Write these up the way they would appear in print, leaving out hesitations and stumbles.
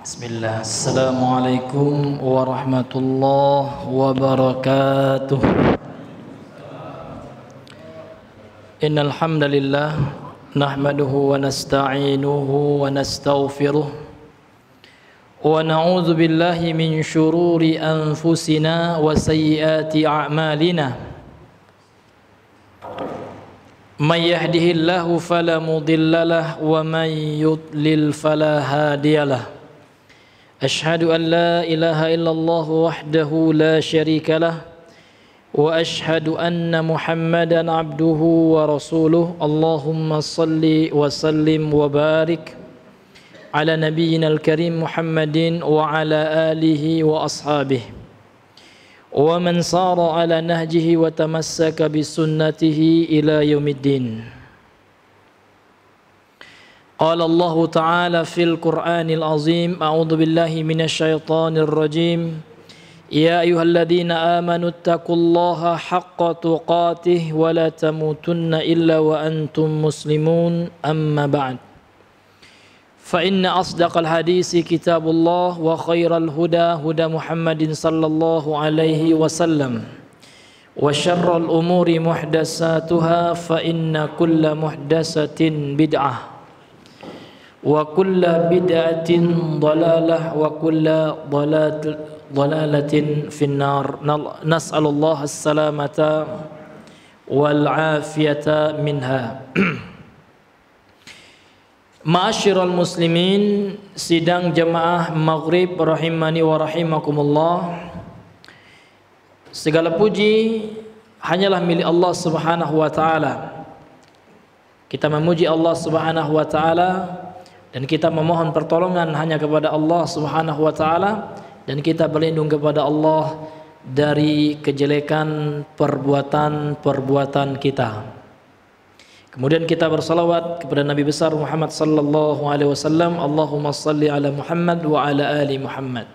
Bismillah. Assalamualaikum warahmatullahi wabarakatuh. Innal hamdalillah nahmaduhu wa nasta'inuhu wa nastaghfiruh wa na'udzu billahi min shururi anfusina wa sayyiati a'malina. May yahdihillahu fala mudilla lahu wa may yudlil fala hadiyalah. أشهد أن لا إله إلا الله وحده لا شريك له وأشهد أن محمدا عبده ورسوله اللهم صل وسلم وبارك على نبينا الكريم محمد وعلى آله وأصحابه ومن صار على نهجه وتمسك بسنته إلى يوم الدين. قال الله تعالى في القرآن العظيم أعوذ بالله من الشيطان الرجيم يا أيها الذين آمنوا اتقوا الله حق تقاته ولا تموتن إلا وأنتم مسلمون أما بعد فإن أصدق الحديث كتاب الله وخير الهدى هدى محمد صلى الله عليه وسلم وشر الأمور محدثاتها فإن كل محدثة بدعة wa kullu bid'atin dhalalah wa kullu dhalalatin finnar. Nas'alullah as-salamata wal afiyata minha. Ma'asyiral muslimin, sidang jemaah maghrib rahimani wa rahimakumullah. Segala puji hanyalah milik Allah Subhanahu wa taala. Kita memuji Allah Subhanahu wa taala dan kita memohon pertolongan hanya kepada Allah Subhanahu wa taala, dan kita berlindung kepada Allah dari kejelekan perbuatan-perbuatan kita. Kemudian kita bersalawat kepada Nabi besar Muhammad sallallahu alaihi wasallam. Allahumma salli ala Muhammad wa ala ali Muhammad.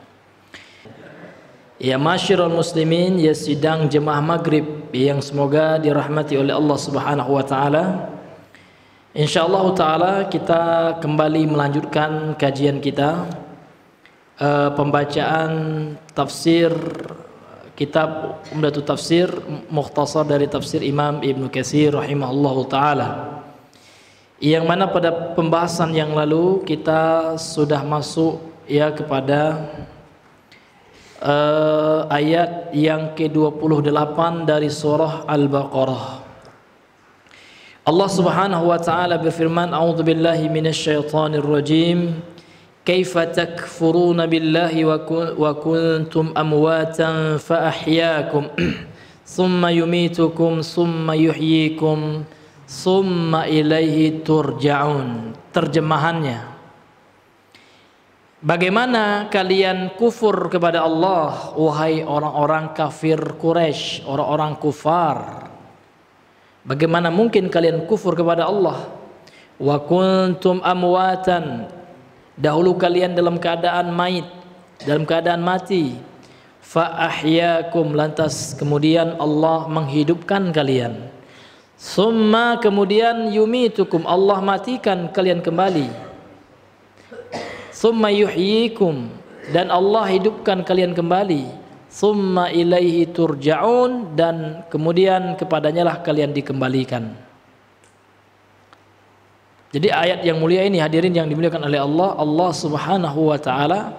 Ya masyarul muslimin, ya sidang jemaah maghrib yang semoga dirahmati oleh Allah Subhanahu wa taala. InsyaAllah ta'ala kita kembali melanjutkan kajian kita, pembacaan tafsir kitab Umdatul Tafsir, mukhtasar dari tafsir Imam Ibnu Katsir rahimahullahu ta'ala, yang mana pada pembahasan yang lalu kita sudah masuk ya kepada ayat yang ke-28 dari surah Al-Baqarah. Allah Subhanahu wa taala berfirman, A'udzu billahi minasyaitonir rajim. Kaifa takfuruna billahi wa kuntum amwatan fa ahyaakum thumma yumitukum thumma yuhyikum thumma ilaihi turja'un. Terjemahannya, bagaimana kalian kufur kepada Allah wahai orang-orang kafir Quraisy, orang-orang kufar? Bagaimana mungkin kalian kufur kepada Allah? Wa kuntum amwatan, dahulu kalian dalam keadaan mayit, dalam keadaan mati. Fa ahyaakum, lantas kemudian Allah menghidupkan kalian. Summa, kemudian yumitukum, Allah matikan kalian kembali. Summa yuhyikum, dan Allah hidupkan kalian kembali. Summa ilaihi turja'un, dan kemudian kepadanya lah kalian dikembalikan. Jadi ayat yang mulia ini hadirin yang dimuliakan oleh Allah, Allah Subhanahu wa taala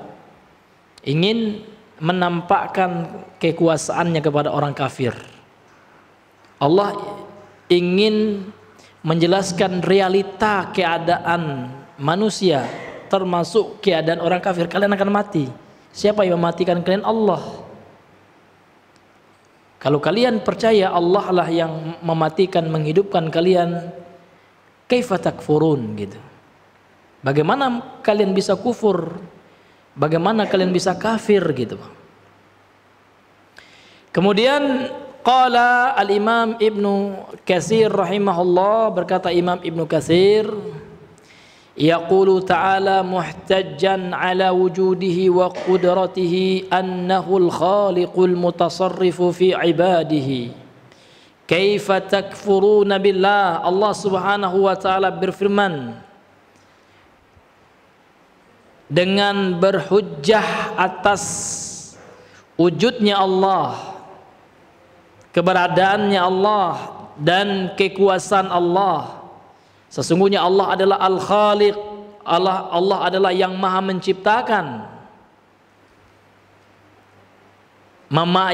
ingin menampakkan kekuasaannya kepada orang kafir. Allah ingin menjelaskan realita keadaan manusia, termasuk keadaan orang kafir. Kalian akan mati. Siapa yang mematikan kalian? Allah. Kalau kalian percaya Allah lah yang mematikan, menghidupkan kalian, kaifa takfurun gitu. Bagaimana kalian bisa kufur? Bagaimana kalian bisa kafir gitu. Kemudian qala al-Imam Ibnu Katsir rahimahullah, berkata Imam Ibnu Katsir, yaqulu ta'ala muhtajjan ala wujudihi wa qudratihi annahu al-khaliqul mutasarrifu fi ibadihi. Kaifa takfuruna billah. Allah Subhanahu wa taala berfirman, dengan berhujjah atas wujudnya Allah, keberadaannya Allah, dan kekuasaan Allah. Sesungguhnya Allah adalah Al-Khaliq, Allah adalah yang maha menciptakan,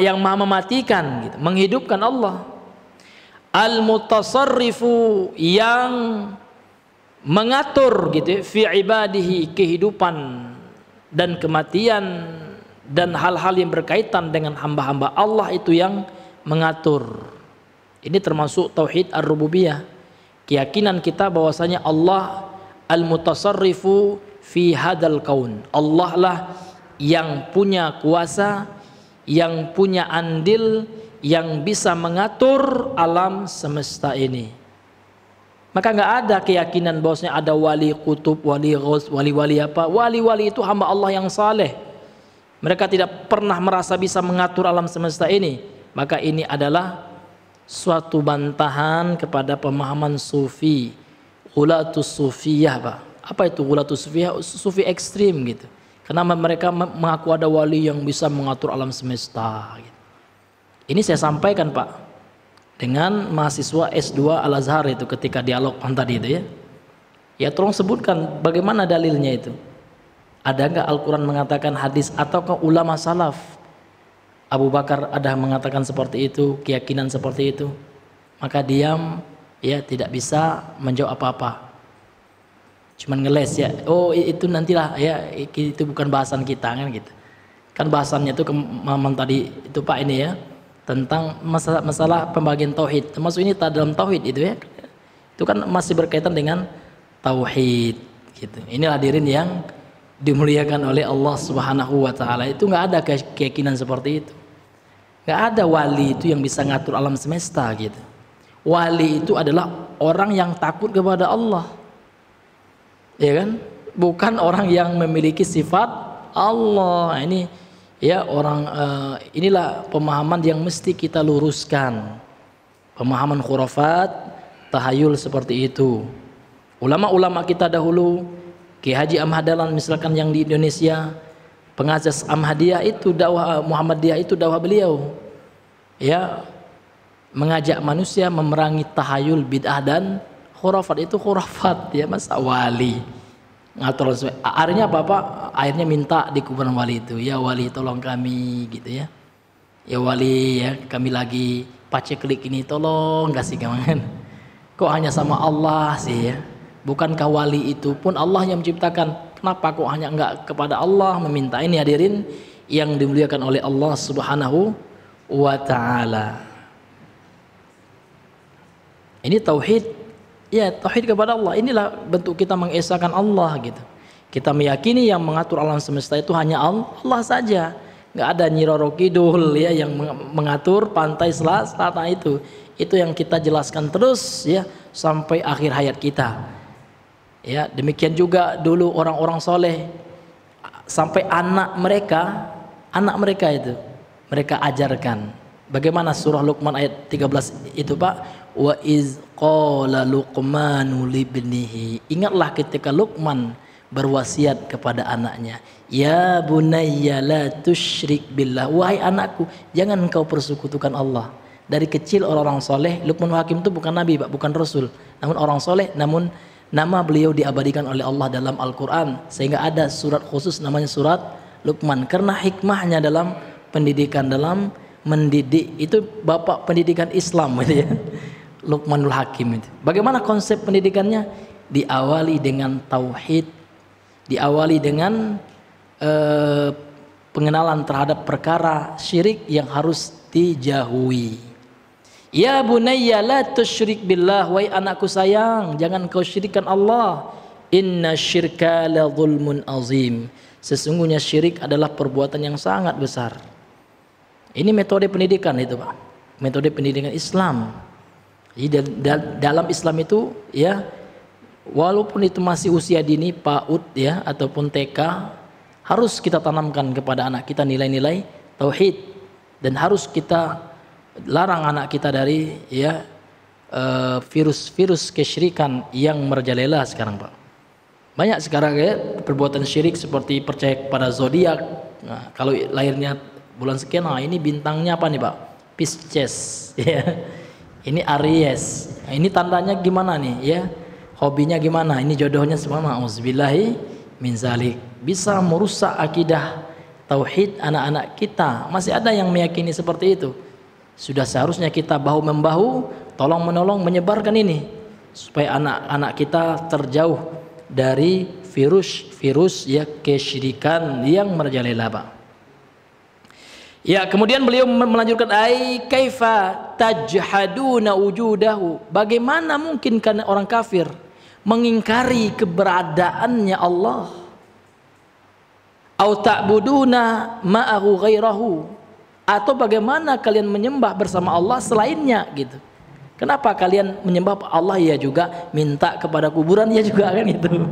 yang maha mematikan, gitu, menghidupkan Allah. Al-Mutasarrifu, yang mengatur gitu fi ibadihi, kehidupan dan kematian dan hal-hal yang berkaitan dengan hamba-hamba Allah itu yang mengatur. Ini termasuk tauhid ar-rububiyah, keyakinan kita bahwasanya Allah al-mutasarrifu fi hadal kaun. Allah lah yang punya kuasa, yang punya andil, yang bisa mengatur alam semesta ini. Maka nggak ada keyakinan bahwasanya ada wali kutub, wali ghaus, wali-wali apa. Wali-wali itu hamba Allah yang saleh. Mereka tidak pernah merasa bisa mengatur alam semesta ini. Maka ini adalah suatu bantahan kepada pemahaman sufi, ghulatus sufiyah, Pak. Apa itu ghulatus sufiyah? Sufi ekstrim gitu. Karena mereka mengaku ada wali yang bisa mengatur alam semesta gitu. Ini saya sampaikan, Pak, dengan mahasiswa S2 Al-Azhar itu ketika dialog tadi itu ya. Ya tolong sebutkan bagaimana dalilnya itu. Ada nggak Al-Quran mengatakan, hadis, ataukah ulama salaf Abu Bakar ada mengatakan seperti itu, keyakinan seperti itu. Maka diam, ya, tidak bisa menjawab apa-apa. Cuman ngeles ya. Oh itu nantilah ya, itu bukan bahasan kita kan gitu. Kan bahasannya itu kemaman tadi itu Pak ini ya, tentang masalah pembagian tauhid. Termasuk ini dalam tauhid itu ya. Itu kan masih berkaitan dengan tauhid gitu. Ini hadirin yang dimuliakan oleh Allah Subhanahu wa taala. Itu enggak ada keyakinan seperti itu. Enggak ada wali itu yang bisa ngatur alam semesta gitu. Wali itu adalah orang yang takut kepada Allah. Ya kan? Bukan orang yang memiliki sifat Allah. Ini ya orang inilah pemahaman yang mesti kita luruskan. Pemahaman khurafat, tahayul seperti itu. Ulama-ulama kita dahulu, Ki Haji Ahmad Dahlan misalkan yang di Indonesia, pengajas Ahmadiyah itu dakwah, Muhammadiyah itu dakwah beliau. Ya, mengajak manusia memerangi tahayul, bid'ah dan khurafat. Itu khurafat ya, masa wali ngatur akhirnya apa akhirnya minta di kuburan wali itu, ya wali tolong kami gitu ya, ya wali ya kami lagi paceklik ini tolong kasih kami. Kok hanya sama Allah sih ya, bukankah wali itu pun Allah yang menciptakan? Kenapa kok hanya enggak kepada Allah meminta? Ini hadirin yang dimuliakan oleh Allah Subhanahu wa taala. Ini tauhid. Ya, tauhid kepada Allah. Inilah bentuk kita mengesahkan Allah gitu. Kita meyakini yang mengatur alam semesta itu hanya Allah saja. Nggak ada Nyi Roro Kidul ya yang mengatur pantai selatan itu. Itu yang kita jelaskan terus ya sampai akhir hayat kita. Ya, demikian juga dulu orang-orang soleh sampai anak mereka itu mereka ajarkan. Bagaimana surah Luqman ayat 13 itu, Pak? Wa iz qala Luqmanu libnihi. Ingatlah ketika Luqman berwasiat kepada anaknya, ya bunayya la tusyrik billah. Wahai anakku, jangan engkau persekutukan Allah. Dari kecil orang-orang soleh, Luqman Hakim itu bukan nabi, Pak, bukan rasul, namun orang soleh, namun nama beliau diabadikan oleh Allah dalam Al-Quran, sehingga ada surat khusus namanya surat Luqman, karena hikmahnya dalam pendidikan, dalam mendidik. Itu bapak pendidikan Islam gitu ya, Luqmanul Hakim itu. Bagaimana konsep pendidikannya? Diawali dengan tauhid, diawali dengan pengenalan terhadap perkara syirik yang harus dijauhi. Ya bunayya la tusyrik billah, wahai anakku sayang, jangan kau syirikkan Allah. Inna syirka la zulmun azim. Sesungguhnya syirik adalah perbuatan yang sangat besar. Ini metode pendidikan itu, Pak. Metode pendidikan Islam. Jadi dalam Islam itu ya, walaupun itu masih usia dini PAUD ya ataupun TK, harus kita tanamkan kepada anak kita nilai-nilai tauhid, dan harus kita larang anak kita dari ya virus-virus kesyirikan yang merajalela sekarang, Pak. Banyak sekarang ya perbuatan syirik seperti percaya kepada zodiak. Nah, kalau lahirnya bulan sekian, nah ini bintangnya apa nih Pak? Pisces, ya. Ini Aries. Nah, ini tandanya gimana nih, ya? Hobinya gimana? Ini jodohnya semana. Auzubillahi min zalik. Bisa merusak akidah tauhid anak-anak kita. Masih ada yang meyakini seperti itu. Sudah seharusnya kita bahu membahu, tolong menolong menyebarkan ini supaya anak-anak kita terjauh dari virus ya kesyirikan yang merajalela, Pak. Ya, kemudian beliau melanjutkan ai kaifa tajhaduna wujudahu. Bagaimana mungkin karena orang kafir mengingkari keberadaannya Allah? Au ta'buduna ma'ahu ghairahu. Atau bagaimana kalian menyembah bersama Allah selainnya gitu. Kenapa kalian menyembah Allah ya juga minta kepada kuburan ya juga kan gitu.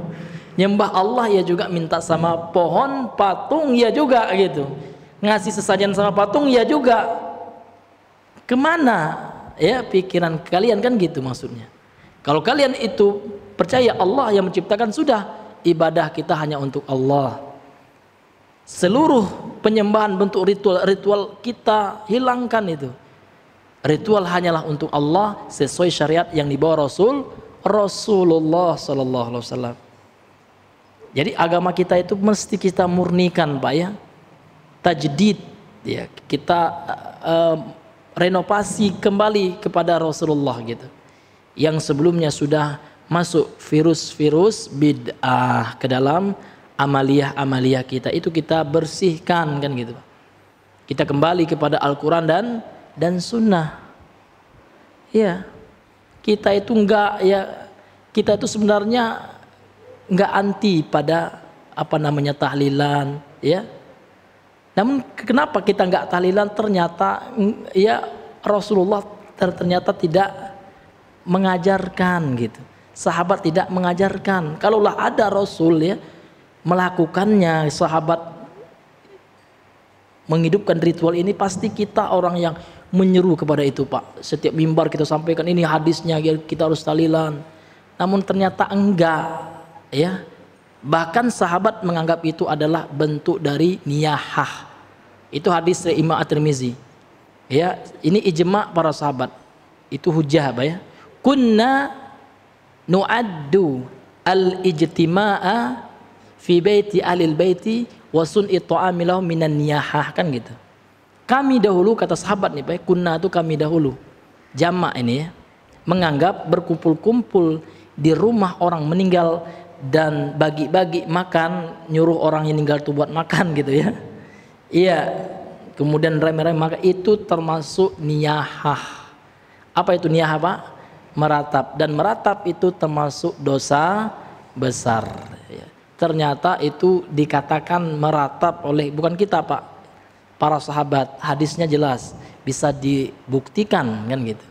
Nyembah Allah ya juga minta sama pohon, patung ya juga gitu. Ngasih sesajen sama patung ya juga. Kemana ya pikiran kalian kan gitu maksudnya. Kalau kalian itu percaya Allah yang menciptakan, sudah ibadah kita hanya untuk Allah. Seluruh penyembahan bentuk ritual kita hilangkan itu. Ritual hanyalah untuk Allah sesuai syariat yang dibawa Rasulullah sallallahu alaihi wasallam. Jadi agama kita itu mesti kita murnikan, Pak ya. Tajdid ya, kita renovasi kembali kepada Rasulullah gitu. Yang sebelumnya sudah masuk virus-virus bid'ah ke dalam amaliyah kita, itu kita bersihkan kan gitu. Kita kembali kepada Al-Quran dan Sunnah. Ya, kita itu kita itu sebenarnya enggak anti pada apa namanya tahlilan, ya. Namun kenapa kita enggak tahlilan? Ternyata ya Rasulullah ternyata tidak mengajarkan gitu. Sahabat tidak mengajarkan. Kalaulah ada Rasul ya melakukannya, sahabat menghidupkan ritual ini, pasti kita orang yang menyeru kepada itu, Pak. Setiap mimbar kita sampaikan ini hadisnya, kita harus tahlilan. Namun ternyata enggak, ya. Bahkan sahabat menganggap itu adalah bentuk dari niyahah. Itu hadis dari Imam At-Tirmizi. Ya, ini ijma' para sahabat. Itu hujjah, Pak ya. Kunna nu'addu al-ijtima'a fi baiti ahlil baiti wa sun'i ta'ami lahum minan niyahah, kan gitu. Kami dahulu, kata sahabat nih Pak, kunna itu kami dahulu, jamak ini ya, menganggap berkumpul-kumpul di rumah orang meninggal dan bagi-bagi makan, nyuruh orang yang meninggal itu buat makan gitu ya. Iya, kemudian rame-rame maka itu termasuk niyahah. Apa itu niyahah, Pak? Meratap, dan meratap itu termasuk dosa besar. Ternyata itu dikatakan meratap oleh, bukan kita Pak, para sahabat. Hadisnya jelas, bisa dibuktikan kan gitu.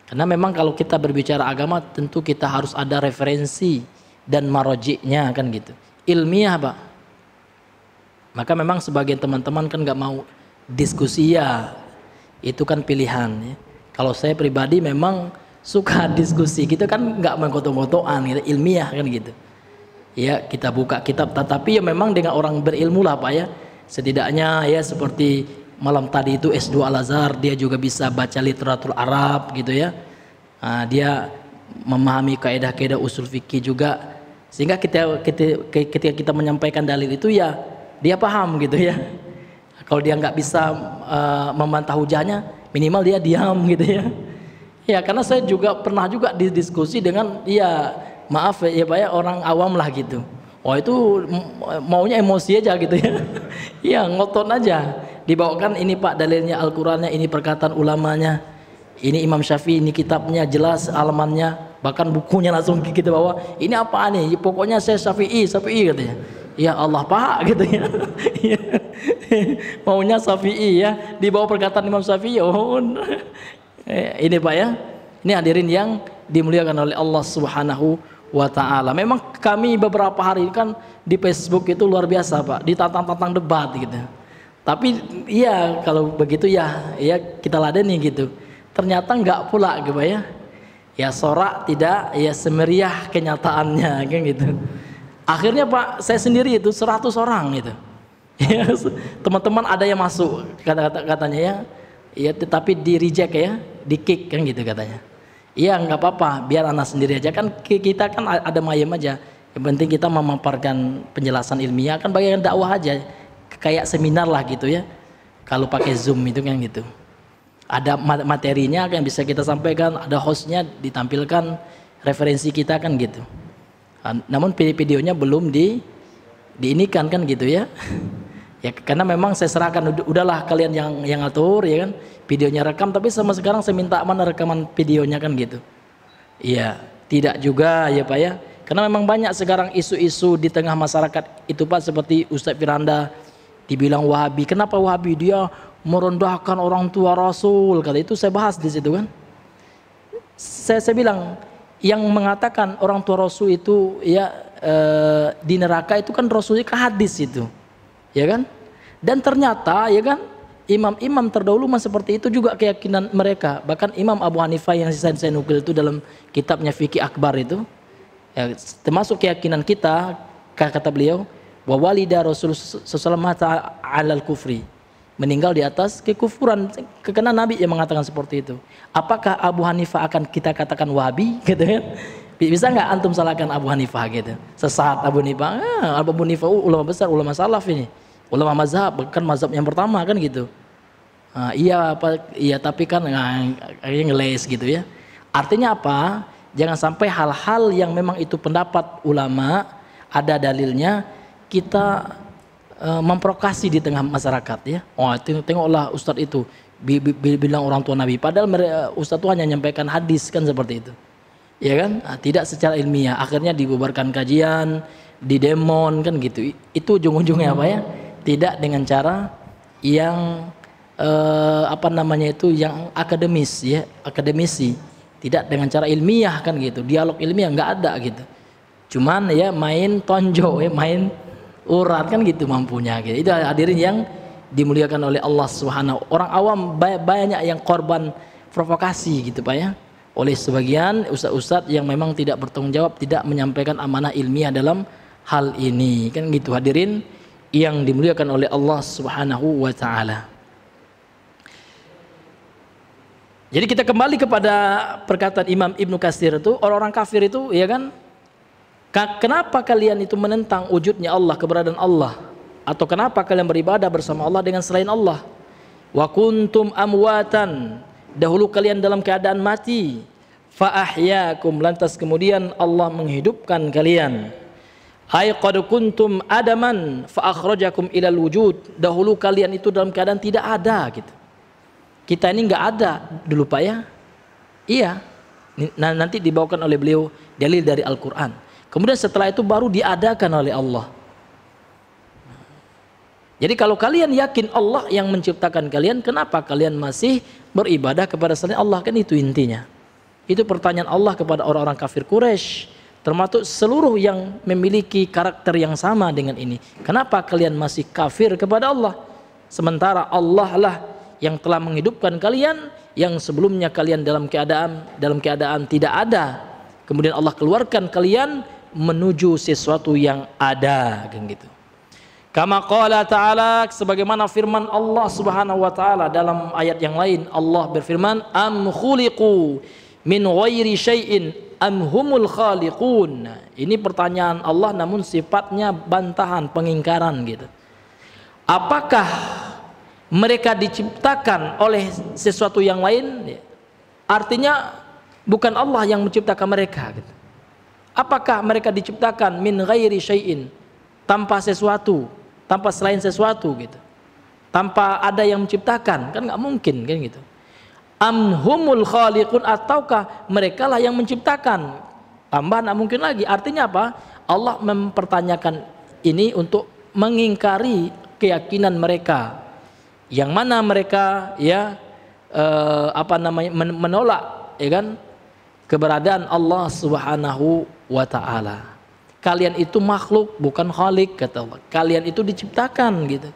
Karena memang kalau kita berbicara agama tentu kita harus ada referensi dan marojiknya kan gitu, ilmiah Pak. Maka memang sebagian teman-teman kan nggak mau diskusi, ya itu kan pilihan ya. Kalau saya pribadi memang suka diskusi, kita kan nggak menggoto-gotoan gitu, ilmiah kan gitu. Ya kita buka kitab, tetapi ya memang dengan orang berilmu lah Pak ya. Setidaknya ya seperti malam tadi itu S2 Al-Azhar, dia juga bisa baca literatur Arab gitu ya. Nah, dia memahami kaidah-kaidah usul fikih juga, sehingga ketika kita menyampaikan dalil itu ya dia paham gitu ya. Kalau dia nggak bisa membantah hujahnya, minimal dia diam gitu ya. Ya karena saya juga pernah juga didiskusi dengan maaf ya Pak ya, orang awam lah gitu. Oh itu maunya emosi aja gitu ya. Ya ngotot aja. Dibawakan ini Pak dalilnya Al-Qur'annya, ini perkataan ulamanya, ini Imam Syafi'i, ini kitabnya jelas alamannya, bahkan bukunya langsung kita bawa. Ini apa nih? Pokoknya saya Syafi'i katanya. Ya Allah Pak gitu ya. Maunya Syafi'i ya. Dibawa perkataan Imam Syafi'i. Oh. Ini Pak ya. Ini hadirin yang dimuliakan oleh Allah Subhanahu wa ta'ala. Memang kami beberapa hari kan di Facebook itu luar biasa Pak, ditantang-tantang debat gitu. Tapi iya kalau begitu ya kita ladeni gitu. Ternyata enggak pula gitu ya. Ya sorak tidak ya semeriah kenyataannya kan gitu. Akhirnya Pak, saya sendiri itu 100 orang itu. Ya, teman-teman ada yang masuk katanya ya. Ya, tetapi di reject ya, di kick kan gitu katanya. Iya, nggak apa-apa, biar anak sendiri aja kan, kita kan ada mayem aja. Yang penting kita memaparkan penjelasan ilmiah, kan bagian dakwah aja. Kayak seminar lah gitu ya. Kalau pakai Zoom itu kan gitu. Ada materinya yang bisa kita sampaikan, ada hostnya, ditampilkan referensi kita kan gitu. Namun videonya belum diinikan kan gitu ya. Ya karena memang saya serahkan, udahlah kalian yang atur ya kan, videonya rekam, tapi sama sekarang saya minta mana rekaman videonya kan gitu. Iya, tidak juga ya Pak ya. Karena memang banyak sekarang isu-isu di tengah masyarakat itu Pak, seperti Ustadz Firanda dibilang Wahabi. Kenapa Wahabi? Dia merendahkan orang tua Rasul, kata itu saya bahas di situ kan. Saya bilang yang mengatakan orang tua Rasul itu ya di neraka itu kan Rasulnya ke hadis itu, ya kan. Dan ternyata ya kan imam-imam terdahulu seperti itu juga keyakinan mereka. Bahkan Imam Abu Hanifah yang saya nukil itu dalam kitabnya Fikih Akbar itu, ya, termasuk keyakinan kita, kata beliau, wa walida Rasul sallallahu alal kufri, meninggal di atas kekufuran, karena Nabi yang mengatakan seperti itu. Apakah Abu Hanifah akan kita katakan Wahabi gitu kan? Bisa nggak antum salahkan Abu Hanifah gitu? Sesat Abu Hanifah. Abu Hanifah ulama besar, ulama salaf ini, ulama mazhab, bukan mazhab yang pertama kan gitu. Iya tapi kan akhirnya ngeles gitu ya. Artinya apa? Jangan sampai hal-hal yang memang itu pendapat ulama, ada dalilnya, kita memprovokasi di tengah masyarakat ya. Oh, tengoklah Ustadz itu bilang orang tua Nabi, padahal Ustadz itu hanya menyampaikan hadis kan seperti itu. Ya kan? Tidak secara ilmiah, akhirnya dibubarkan kajian, didemon kan gitu. Itu ujung-ujungnya apa ya? Tidak dengan cara yang yang akademis ya, akademisi. Tidak dengan cara ilmiah kan gitu. Dialog ilmiah nggak ada gitu. Cuman ya main tonjok ya, main urat kan gitu mampunya gitu. Itu hadirin yang dimuliakan oleh Allah Subhanahu. Orang awam banyak yang korban provokasi gitu Pak ya, oleh sebagian ustadz-ustadz yang memang tidak bertanggung jawab, tidak menyampaikan amanah ilmiah dalam hal ini kan gitu hadirin yang dimuliakan oleh Allah Subhanahu wa taala. Jadi kita kembali kepada perkataan Imam Ibnu Katsir itu, orang-orang kafir itu ya kan, kenapa kalian itu menentang wujudnya Allah, keberadaan Allah, atau kenapa kalian beribadah bersama Allah dengan selain Allah? Wa kuntum amwatan, dahulu kalian dalam keadaan mati, fa ahyaakum, lantas kemudian Allah menghidupkan kalian. Ay qad kuntum adaman fa akhrajakum ilal wujud, dahulu kalian itu dalam keadaan tidak ada gitu. Kita ini nggak ada dulu Pak ya. Iya. Nanti dibawakan oleh beliau dalil dari Al-Qur'an. Kemudian setelah itu baru diadakan oleh Allah. Jadi kalau kalian yakin Allah yang menciptakan kalian, kenapa kalian masih beribadah kepada selain Allah? Kan itu intinya. Itu pertanyaan Allah kepada orang-orang kafir Quraisy, termasuk seluruh yang memiliki karakter yang sama dengan ini. Kenapa kalian masih kafir kepada Allah? Sementara Allah lah yang telah menghidupkan kalian, yang sebelumnya kalian dalam keadaan tidak ada. Kemudian Allah keluarkan kalian menuju sesuatu yang ada kan gitu. Kama qala ta'ala, sebagaimana firman Allah Subhanahu wa taala dalam ayat yang lain, Allah berfirman, am khuliqu min ghairi syai'in am humul khaliqun. Ini pertanyaan Allah namun sifatnya bantahan, pengingkaran gitu. Apakah mereka diciptakan oleh sesuatu yang lain? Artinya bukan Allah yang menciptakan mereka gitu. Apakah mereka diciptakan min ghairi syai'in, tanpa sesuatu, tanpa selain sesuatu gitu, tanpa ada yang menciptakan? Kan nggak mungkin kan gitu. Am humul khaliqun, ataukah mereka lah yang menciptakan? Tambah nggak mungkin lagi. Artinya apa? Allah mempertanyakan ini untuk mengingkari keyakinan mereka, yang mana mereka ya menolak ya kan keberadaan Allah Subhanahu wa taala. Kalian itu makhluk bukan khalik, kata Allah. Kalian itu diciptakan gitu.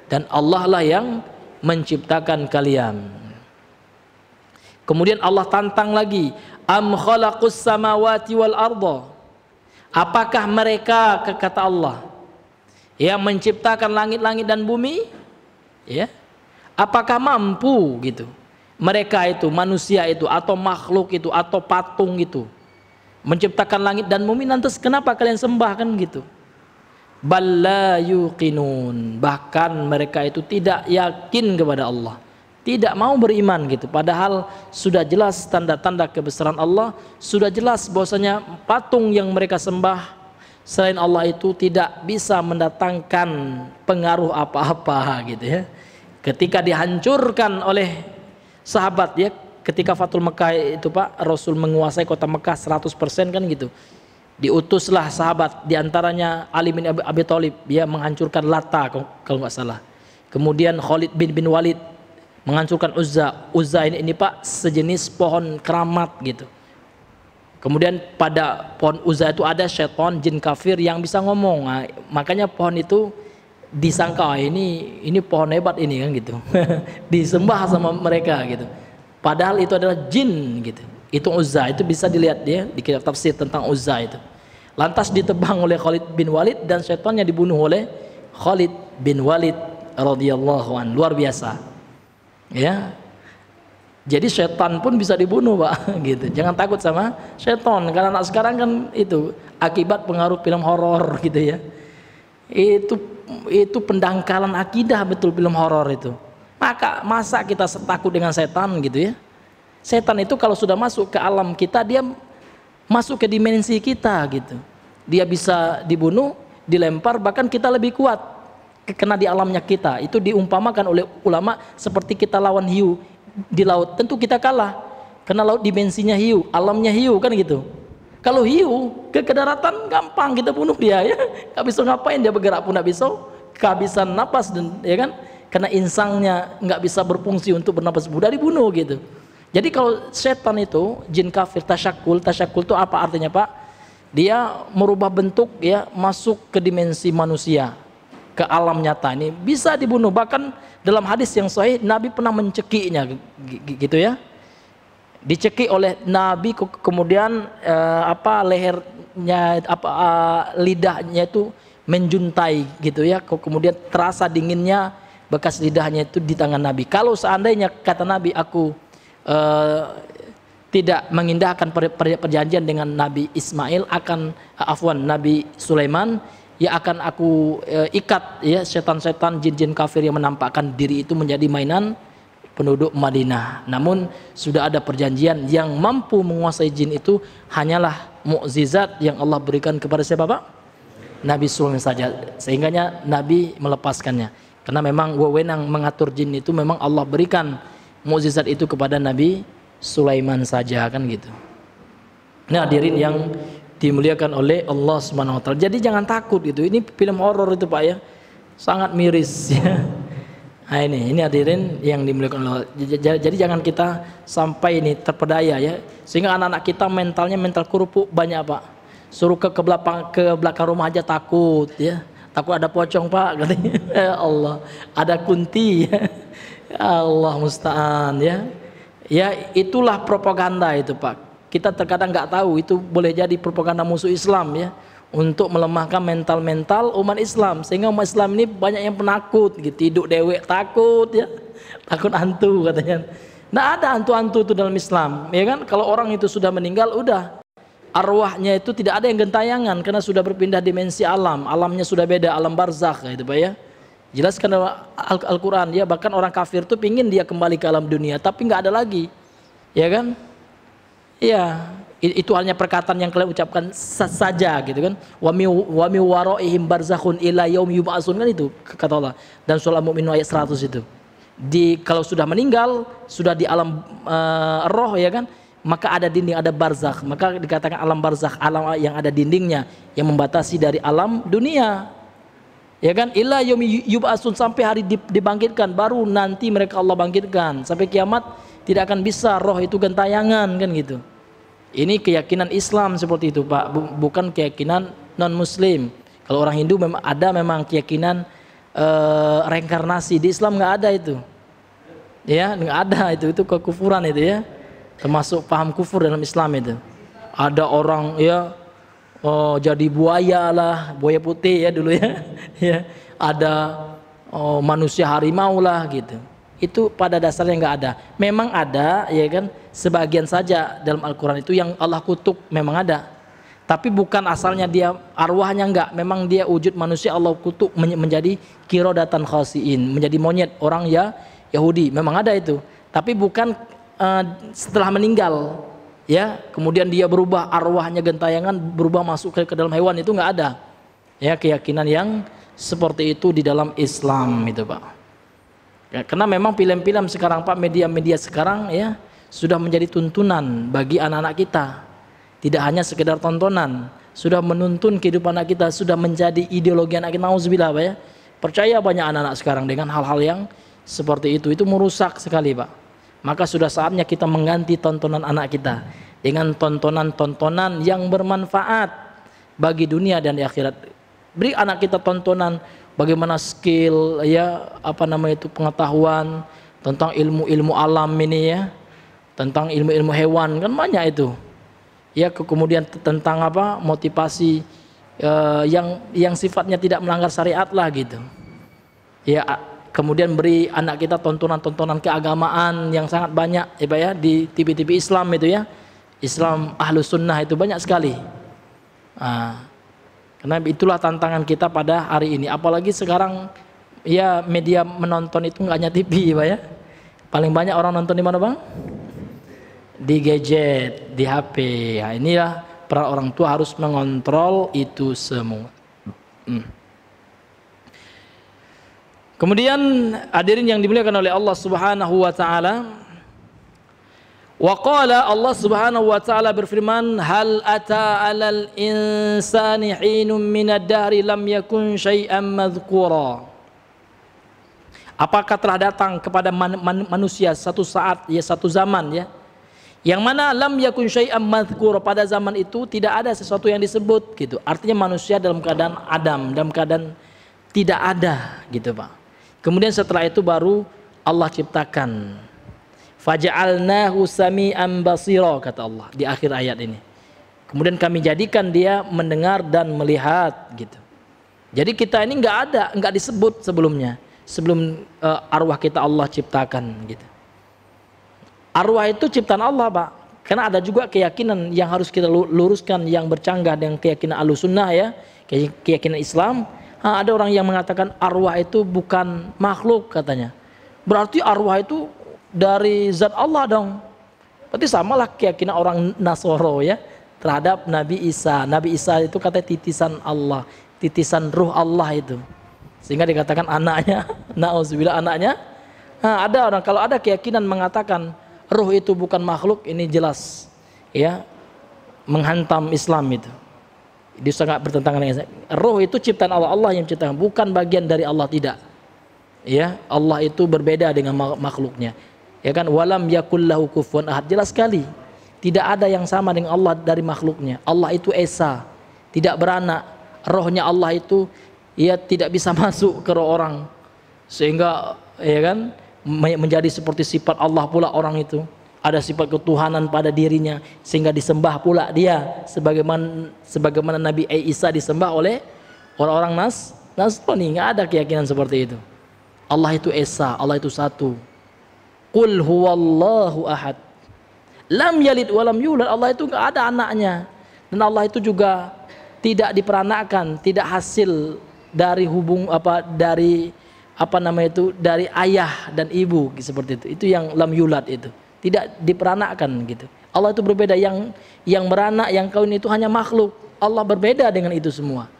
Dan Allah lah yang menciptakan kalian. Kemudian Allah tantang lagi, am khalaqus samawati wal arda, Apakah mereka, kata Allah, yang menciptakan langit-langit dan bumi, ya, apakah mampu gitu mereka itu, manusia itu, atau makhluk itu, atau patung itu, menciptakan langit dan bumi? Lantas kenapa kalian sembah, kan gitu? Balla yuqinun, bahkan mereka itu tidak yakin kepada Allah, tidak mau beriman gitu. Padahal sudah jelas tanda-tanda kebesaran Allah, sudah jelas bahwasanya patung yang mereka sembah selain Allah itu tidak bisa mendatangkan pengaruh apa-apa gitu ya. Ketika dihancurkan oleh sahabat ya, ketika Fathul Mekah itu Pak, Rasul menguasai kota Mekah 100% kan gitu. Diutuslah sahabat, diantaranya Ali bin Abi Thalib, dia menghancurkan Lata kalau nggak salah. Kemudian Khalid bin Walid menghancurkan Uzza. Uzza ini Pak sejenis pohon keramat gitu. Kemudian pada pohon Uzza itu ada syaitan, jin kafir yang bisa ngomong. Nah, makanya pohon itu disangka ini pohon hebat ini kan gitu. Disembah sama mereka gitu. Padahal itu adalah jin gitu. Itu Uzza, itu bisa dilihat dia di kitab tafsir tentang Uzza itu. Lantas ditebang oleh Khalid bin Walid dan syaitannya dibunuh oleh Khalid bin Walid radhiyallahu anhu. Luar biasa. Ya. Jadi setan pun bisa dibunuh Pak gitu. Jangan takut sama setan, karena anak sekarang kan itu akibat pengaruh film horor gitu ya. Itu pendangkalan akidah betul film horor itu. Masa kita takut dengan setan gitu ya? Setan itu kalau sudah masuk ke alam kita, dia masuk ke dimensi kita gitu. Dia bisa dibunuh, dilempar, bahkan kita lebih kuat kena di alamnya kita. Itu diumpamakan oleh ulama seperti kita lawan hiu di laut, tentu kita kalah karena laut dimensinya hiu, alamnya hiu kan gitu. Kalau hiu ke daratan gampang kita bunuh dia ya, nggak bisa ngapain, dia bergerak pun nggak bisa, kehabisan napas dan ya kan, karena insangnya nggak bisa berfungsi untuk bernapas, mudah dibunuh gitu. Jadi kalau setan itu jin kafir, tasyakul itu apa artinya Pak? Dia merubah bentuk ya, masuk ke dimensi manusia, ke alam nyata ini, bisa dibunuh. Bahkan dalam hadis yang sahih Nabi pernah mencekiknya gitu ya, dicekik oleh Nabi, kemudian lehernya lidahnya itu menjuntai gitu ya, kemudian terasa dinginnya bekas lidahnya itu di tangan Nabi. Kalau seandainya kata Nabi aku tidak mengindahkan perjanjian dengan Nabi Ismail, Nabi Sulaiman, ya akan aku ikat ya setan-setan jin-jin kafir yang menampakkan diri itu menjadi mainan penduduk Madinah. Namun sudah ada perjanjian, yang mampu menguasai jin itu hanyalah mukjizat yang Allah berikan kepada siapa Pak? Nabi Sulaiman saja. Sehingganya Nabi melepaskannya. Karena memang wewenang mengatur jin itu memang Allah berikan mukjizat itu kepada Nabi Sulaiman saja kan gitu. Nah hadirin yang dimuliakan oleh Allah Subhanahu wa taala. Jadi jangan takut gitu. Ini film horor itu Pak ya. Sangat miris ya. Nah ini hadirin yang dimuliakan Allah. Jadi jangan kita sampai ini terpedaya ya. Sehingga anak-anak kita mentalnya mental kerupuk banyak Pak. Suruh ke belakang rumah aja takut ya. Takut ada pocong Pak katanya. Ya Allah, ada kunti ya. Ya Allah musta'an ya. Ya itulah propaganda itu Pak. Kita terkadang nggak tahu itu boleh jadi propaganda musuh Islam ya, untuk melemahkan mental-mental umat Islam, sehingga umat Islam ini banyak yang penakut gitu, hidup dewek takut ya, takut hantu katanya. Nggak ada hantu-hantu itu dalam Islam ya kan. Kalau orang itu sudah meninggal udah, arwahnya itu tidak ada yang gentayangan karena sudah berpindah dimensi alam, alamnya sudah beda, alam barzakh gitu Pak ya. Jelaskan Al-Quran ya, bahkan orang kafir tuh pingin dia kembali ke alam dunia tapi nggak ada lagi ya kan. Ya, itu hanya perkataan yang kalian ucapkan saja gitu kan. Wa mi waraihim barzakhun ila yaum yub'atsun kan, itu kata Allah. Dan surah Al-Mu'minun ayat 100 itu. Kalau sudah meninggal, sudah di alam roh ya kan, maka ada dinding, ada barzakh. Maka dikatakan alam barzakh, alam yang ada dindingnya yang membatasi dari alam dunia. Ya kan, ila yaum yub'atsun, sampai hari dibangkitkan, baru nanti mereka Allah bangkitkan. Sampai kiamat tidak akan bisa roh itu gentayangan kan gitu. Ini keyakinan Islam seperti itu Pak, bukan keyakinan non Muslim. Kalau orang Hindu memang keyakinan reinkarnasi. Di Islam nggak ada itu. Ya, nggak ada itu kekufuran itu ya. Termasuk paham kufur dalam Islam itu. Ada orang ya jadi buaya lah, buaya putih ya dulu ya. Ya, ada manusia harimau lah gitu. Itu pada dasarnya nggak ada. Memang ada ya kan, sebagian saja dalam Al-Quran itu yang Allah kutuk memang ada. Tapi bukan asalnya dia arwahnya enggak, memang dia wujud manusia Allah kutuk menjadi qiradatan khasiin, menjadi monyet orang ya Yahudi, memang ada itu. Tapi bukan setelah meninggal ya, kemudian dia berubah arwahnya gentayangan berubah masuk ke dalam hewan, itu enggak ada. Ya, keyakinan yang seperti itu di dalam Islam itu, Pak. Ya, karena memang film-film sekarang, Pak, media-media sekarang ya sudah menjadi tuntunan bagi anak-anak kita. Tidak hanya sekedar tontonan, sudah menuntun kehidupan anak kita, sudah menjadi ideologi anak kita. Nauzubillah, Pak ya. Percaya banyak anak-anak sekarang dengan hal-hal yang seperti itu merusak sekali, Pak. Maka sudah saatnya kita mengganti tontonan anak kita dengan tontonan-tontonan yang bermanfaat bagi dunia dan di akhirat. Beri anak kita tontonan bagaimana skill ya, pengetahuan tentang ilmu-ilmu alam ini ya, tentang ilmu-ilmu hewan, kan banyak itu. Ya, kemudian tentang motivasi yang sifatnya tidak melanggar syariat lah gitu. Ya, kemudian beri anak kita tontonan-tontonan keagamaan yang sangat banyak ya, Pak ya, di TV-TV Islam itu ya. Islam Ahlus Sunnah itu banyak sekali. Karena itulah tantangan kita pada hari ini. Apalagi sekarang ya media menonton itu nggak hanya TV, Pak ya. Paling banyak orang nonton di mana, Bang? Di gadget, di HP. Nah, inilah para orang tua harus mengontrol itu semua. Kemudian hadirin yang dimuliakan oleh Allah Subhanahu wa taala, wa qala, Allah Subhanahu wa taala berfirman, hal ata 'alal insani hinum minad dahri lam yakun syai'an madhkura. Apakah telah datang kepada manusia satu saat ya, satu zaman ya, yang mana lam yakun syai'an madhkur, pada zaman itu tidak ada sesuatu yang disebut gitu. Artinya manusia dalam keadaan adam, dalam keadaan tidak ada gitu, Pak. Kemudian setelah itu baru Allah ciptakan. Faja'alnahu sami'an basira, kata Allah di akhir ayat ini. Kemudian kami jadikan dia mendengar dan melihat gitu. Jadi kita ini enggak disebut sebelumnya, sebelum arwah kita Allah ciptakan gitu. Arwah itu ciptaan Allah, Pak. Karena ada juga keyakinan yang harus kita luruskan yang bercanggah dengan keyakinan Ahlussunnah ya, keyakinan Islam. Ada orang yang mengatakan arwah itu bukan makhluk katanya. Berarti arwah itu dari zat Allah dong. Berarti samalah keyakinan orang Nasoro ya terhadap Nabi Isa. Nabi Isa itu katanya titisan Allah, titisan ruh Allah itu. Sehingga dikatakan anaknya, na'udzubillah anaknya. Ada orang kalau ada keyakinan mengatakan ruh itu bukan makhluk, ini jelas ya menghantam Islam itu. Dia sangat bertentangan dengan ruh itu ciptaan Allah, Allah yang ciptakan, bukan bagian dari Allah, tidak. Ya, Allah itu berbeda dengan makhluknya. Ya kan, walam yakul lahu kufuwan ahad, jelas sekali. Tidak ada yang sama dengan Allah dari makhluknya. Allah itu esa, tidak beranak. Rohnya Allah itu ya tidak bisa masuk ke roh orang. Sehingga ya kan menjadi seperti sifat Allah pula orang itu. Ada sifat ketuhanan pada dirinya sehingga disembah pula dia sebagaimana Nabi Isa disembah oleh orang-orang Nasrani. Enggak ada keyakinan seperti itu. Allah itu esa, Allah itu satu. Qul huwallahu ahad. Lam yalid walam yulad. Allah itu enggak ada anaknya. Dan Allah itu juga tidak diperanakan, tidak hasil dari dari ayah dan ibu seperti itu. Itu yang lam yulad itu. Tidak diperanakan gitu. Allah itu berbeda, yang beranak, yang kawin itu hanya makhluk. Allah berbeda dengan itu semua.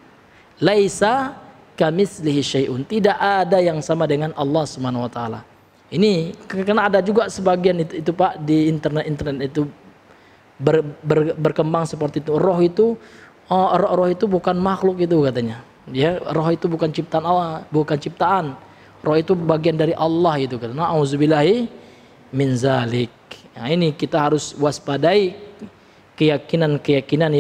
Laisa kamitslihi syai'un, tidak ada yang sama dengan Allah Subhanahu wa taala. Ini karena ada juga sebagian itu Pak di internet itu berkembang seperti itu. Roh itu bukan makhluk itu katanya. Ya, roh itu bukan ciptaan Allah, bukan ciptaan. Roh itu bagian dari Allah itu katanya. Auzubillahi min zalik. Nah, ini kita harus waspadai keyakinan-keyakinan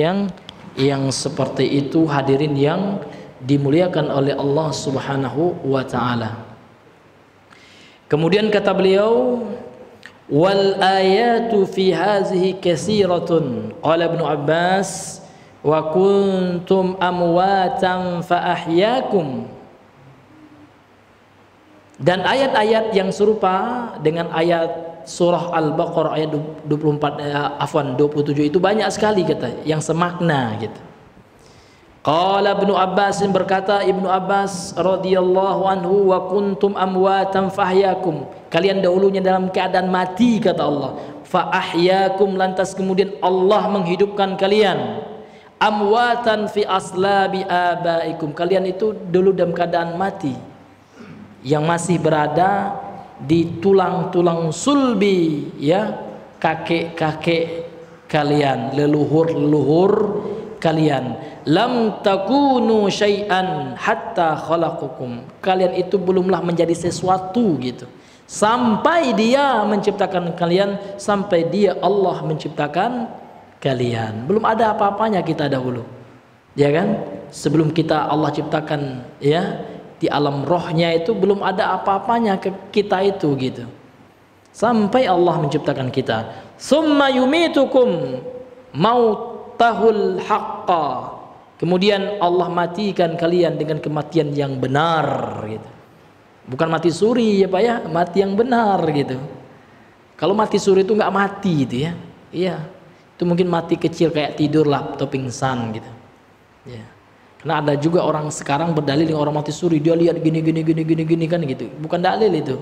yang seperti itu, hadirin yang dimuliakan oleh Allah Subhanahu wa taala. Kemudian kata beliau, wal ayatu fi hazihi katsiratun. Qala Ibnu Abbas wa kuntum amwatan fa ahyaakum. Dan ayat-ayat yang serupa dengan ayat surah Al-Baqarah ayat 27 itu banyak sekali kata yang semakna gitu. Qala Ibnu Abbas berkata, Ibnu Abbas radhiyallahu anhu, wa kuntum amwatan fa ahyaakum. Kalian dahulunya dalam keadaan mati kata Allah. Fa ahyaakum, lantas kemudian Allah menghidupkan kalian. Amwatan fi aslabi abaikum. Kalian itu dulu dalam keadaan mati, yang masih berada di tulang-tulang sulbi, ya, kakek-kakek kalian, leluhur-leluhur kalian. Lam takunu syai'an hatta khalaqakum. Kalian itu belumlah menjadi sesuatu gitu, sampai Dia menciptakan kalian, sampai Dia Allah menciptakan kalian. Belum ada apa-apanya kita dahulu, ya kan? Sebelum kita Allah ciptakan, ya, di alam rohnya itu belum ada apa-apanya ke kita itu gitu, sampai Allah menciptakan kita. Summa yumitukum mautahul haqqa. Kemudian Allah matikan kalian dengan kematian yang benar gitu. Bukan mati suri ya Pak ya, mati yang benar gitu. Kalau mati suri itu nggak mati itu ya. Iya. Itu mungkin mati kecil kayak tidur lah atau pingsan gitu. Ya. Karena ada juga orang sekarang berdalil dengan orang mati suri, dia lihat gini kan gitu. Bukan dalil itu.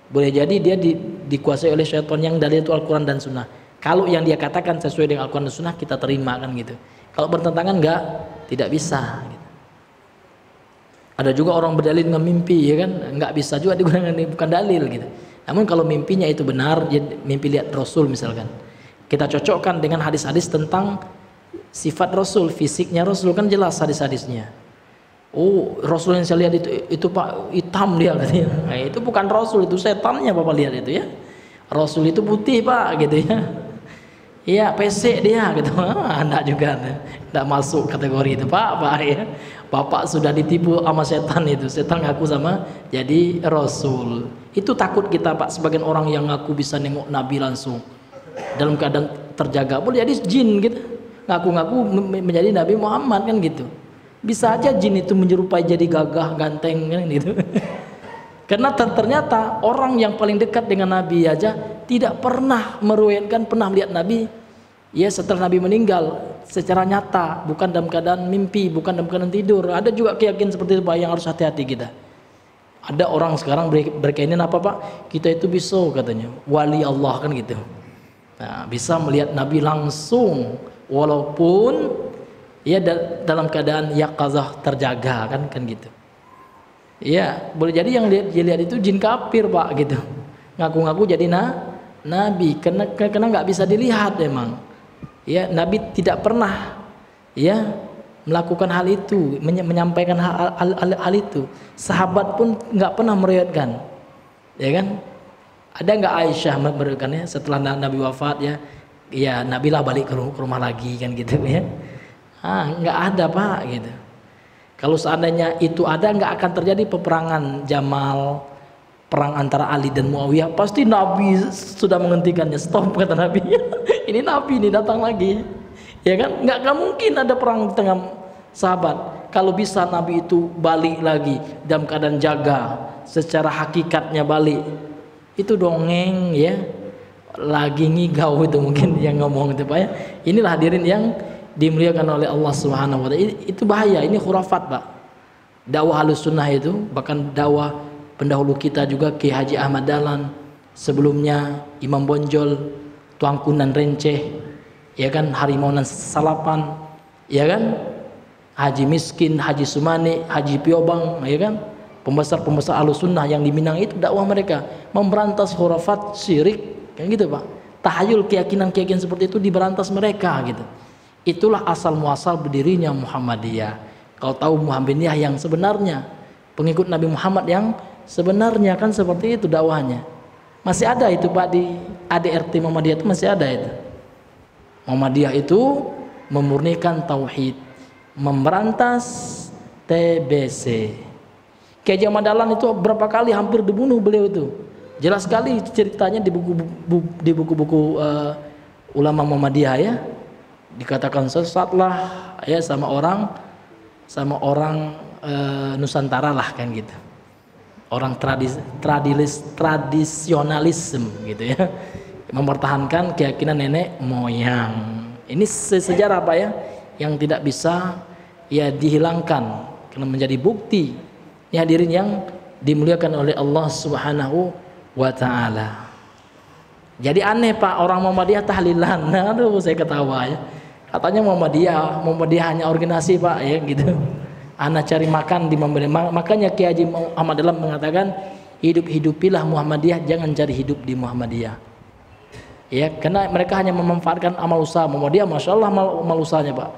Boleh jadi dia dikuasai oleh syaitan, yang dalil itu Al-Quran dan Sunnah. Kalau yang dia katakan sesuai dengan Al-Quran dan Sunnah, kita terima kan gitu. Kalau bertentangan tidak bisa gitu. Ada juga orang berdalil dengan mimpi, ya kan, nggak bisa juga digunakan, bukan dalil gitu. Namun kalau mimpinya itu benar, mimpi lihat Rasul misalkan, kita cocokkan dengan hadis-hadis tentang sifat Rasul, fisiknya Rasul, kan jelas hadis-hadisnya. Oh, Rasul yang saya lihat itu Pak hitam dia katanya. Nah, itu bukan Rasul, itu setannya Bapak lihat itu ya. Rasul itu putih Pak gitu ya. Iya, pesek dia gitu. Enggak juga, enggak masuk kategori itu Pak ya. Bapak sudah ditipu sama setan itu. Setan ngaku sama jadi Rasul. Itu takut kita Pak, sebagian orang yang ngaku bisa nengok Nabi langsung dalam keadaan terjaga. Boleh jadi jin gitu, ngaku-ngaku menjadi Nabi Muhammad kan gitu. Bisa aja jin itu menyerupai jadi gagah, ganteng kan gitu. Karena ternyata orang yang paling dekat dengan Nabi aja tidak pernah meruayatkan, pernah melihat Nabi ya setelah Nabi meninggal secara nyata, bukan dalam keadaan mimpi, bukan dalam keadaan tidur. Ada juga keyakinan seperti itu Pak, yang harus hati-hati kita. Ada orang sekarang berkeyakinan apa Pak? Kita itu bisa katanya wali Allah kan gitu. Nah, bisa melihat Nabi langsung walaupun ya dalam keadaan yaqazah, terjaga kan gitu. Iya, boleh jadi yang dilihat itu jin kafir Pak gitu. Ngaku-ngaku jadi nabi karena nggak bisa dilihat emang. Ya, Nabi tidak pernah ya melakukan hal itu, menyampaikan hal itu. Sahabat pun nggak pernah meriwayatkan. Ya kan? Ada nggak Aisyah meriwayatkannya setelah Nabi wafat ya? Ya, Nabi lah balik ke rumah lagi kan gitu ya. Nggak ada Pak gitu. Kalau seandainya itu ada, nggak akan terjadi peperangan Jamal, perang antara Ali dan Muawiyah. Pasti Nabi sudah menghentikannya. Stop kata Nabi. Ini Nabi ini datang lagi, ya kan? Nggak mungkin ada perang di tengah sahabat. Kalau bisa Nabi itu balik lagi dalam keadaan jaga, secara hakikatnya balik. Itu dongeng ya, lagi ngigau itu mungkin yang ngomong itu Pak ya. Inilah hadirin yang dimuliakan oleh Allah Subhanahu wa taala. Itu bahaya, ini khurafat Pak. Dakwah Ahlussunnah itu, bahkan dakwah pendahulu kita juga, Ki Haji Ahmad Dahlan, sebelumnya Imam Bonjol, Tuangkunan Renceh, ya kan, Harimaunan Salapan, ya kan, Haji Miskin, Haji Sumane, Haji Piobang, ya kan, pembesar-pembesar Ahlussunnah yang di Minang itu dakwah mereka memberantas khurafat, syirik, kayak gitu Pak. Tahayul, keyakinan-keyakinan seperti itu diberantas mereka gitu. Itulah asal muasal berdirinya Muhammadiyah. Kalau tahu Muhammadiyah yang sebenarnya, pengikut Nabi Muhammad yang sebenarnya kan seperti itu dakwahnya. Masih ada itu Pak, di ADRT Muhammadiyah itu masih ada itu. Muhammadiyah itu memurnikan tauhid, memberantas TBC. Kiai Ahmad Dahlan itu berapa kali hampir dibunuh beliau itu. Jelas sekali ceritanya di buku-buku ulama Muhammadiyah ya. dikatakan sesatlah ya sama orang Nusantara lah kan gitu. Orang tradisionalisme gitu ya, mempertahankan keyakinan nenek moyang. Ini sejarah apa ya yang tidak bisa ya dihilangkan karena menjadi bukti ya hadirin yang dimuliakan oleh Allah Subhanahu wa taala. Jadi aneh Pak, orang Muhammadiyah tahlilan. Aduh saya ketawa ya. Katanya Muhammadiyah hanya organisasi Pak ya gitu. Anak cari makan di Muhammadiyah. Makanya Kiai Haji Ahmad Dahlan mengatakan hidupilah Muhammadiyah, jangan cari hidup di Muhammadiyah. Ya, karena mereka hanya memanfaatkan amal usaha Muhammadiyah. Masya Allah amal usahanya Pak.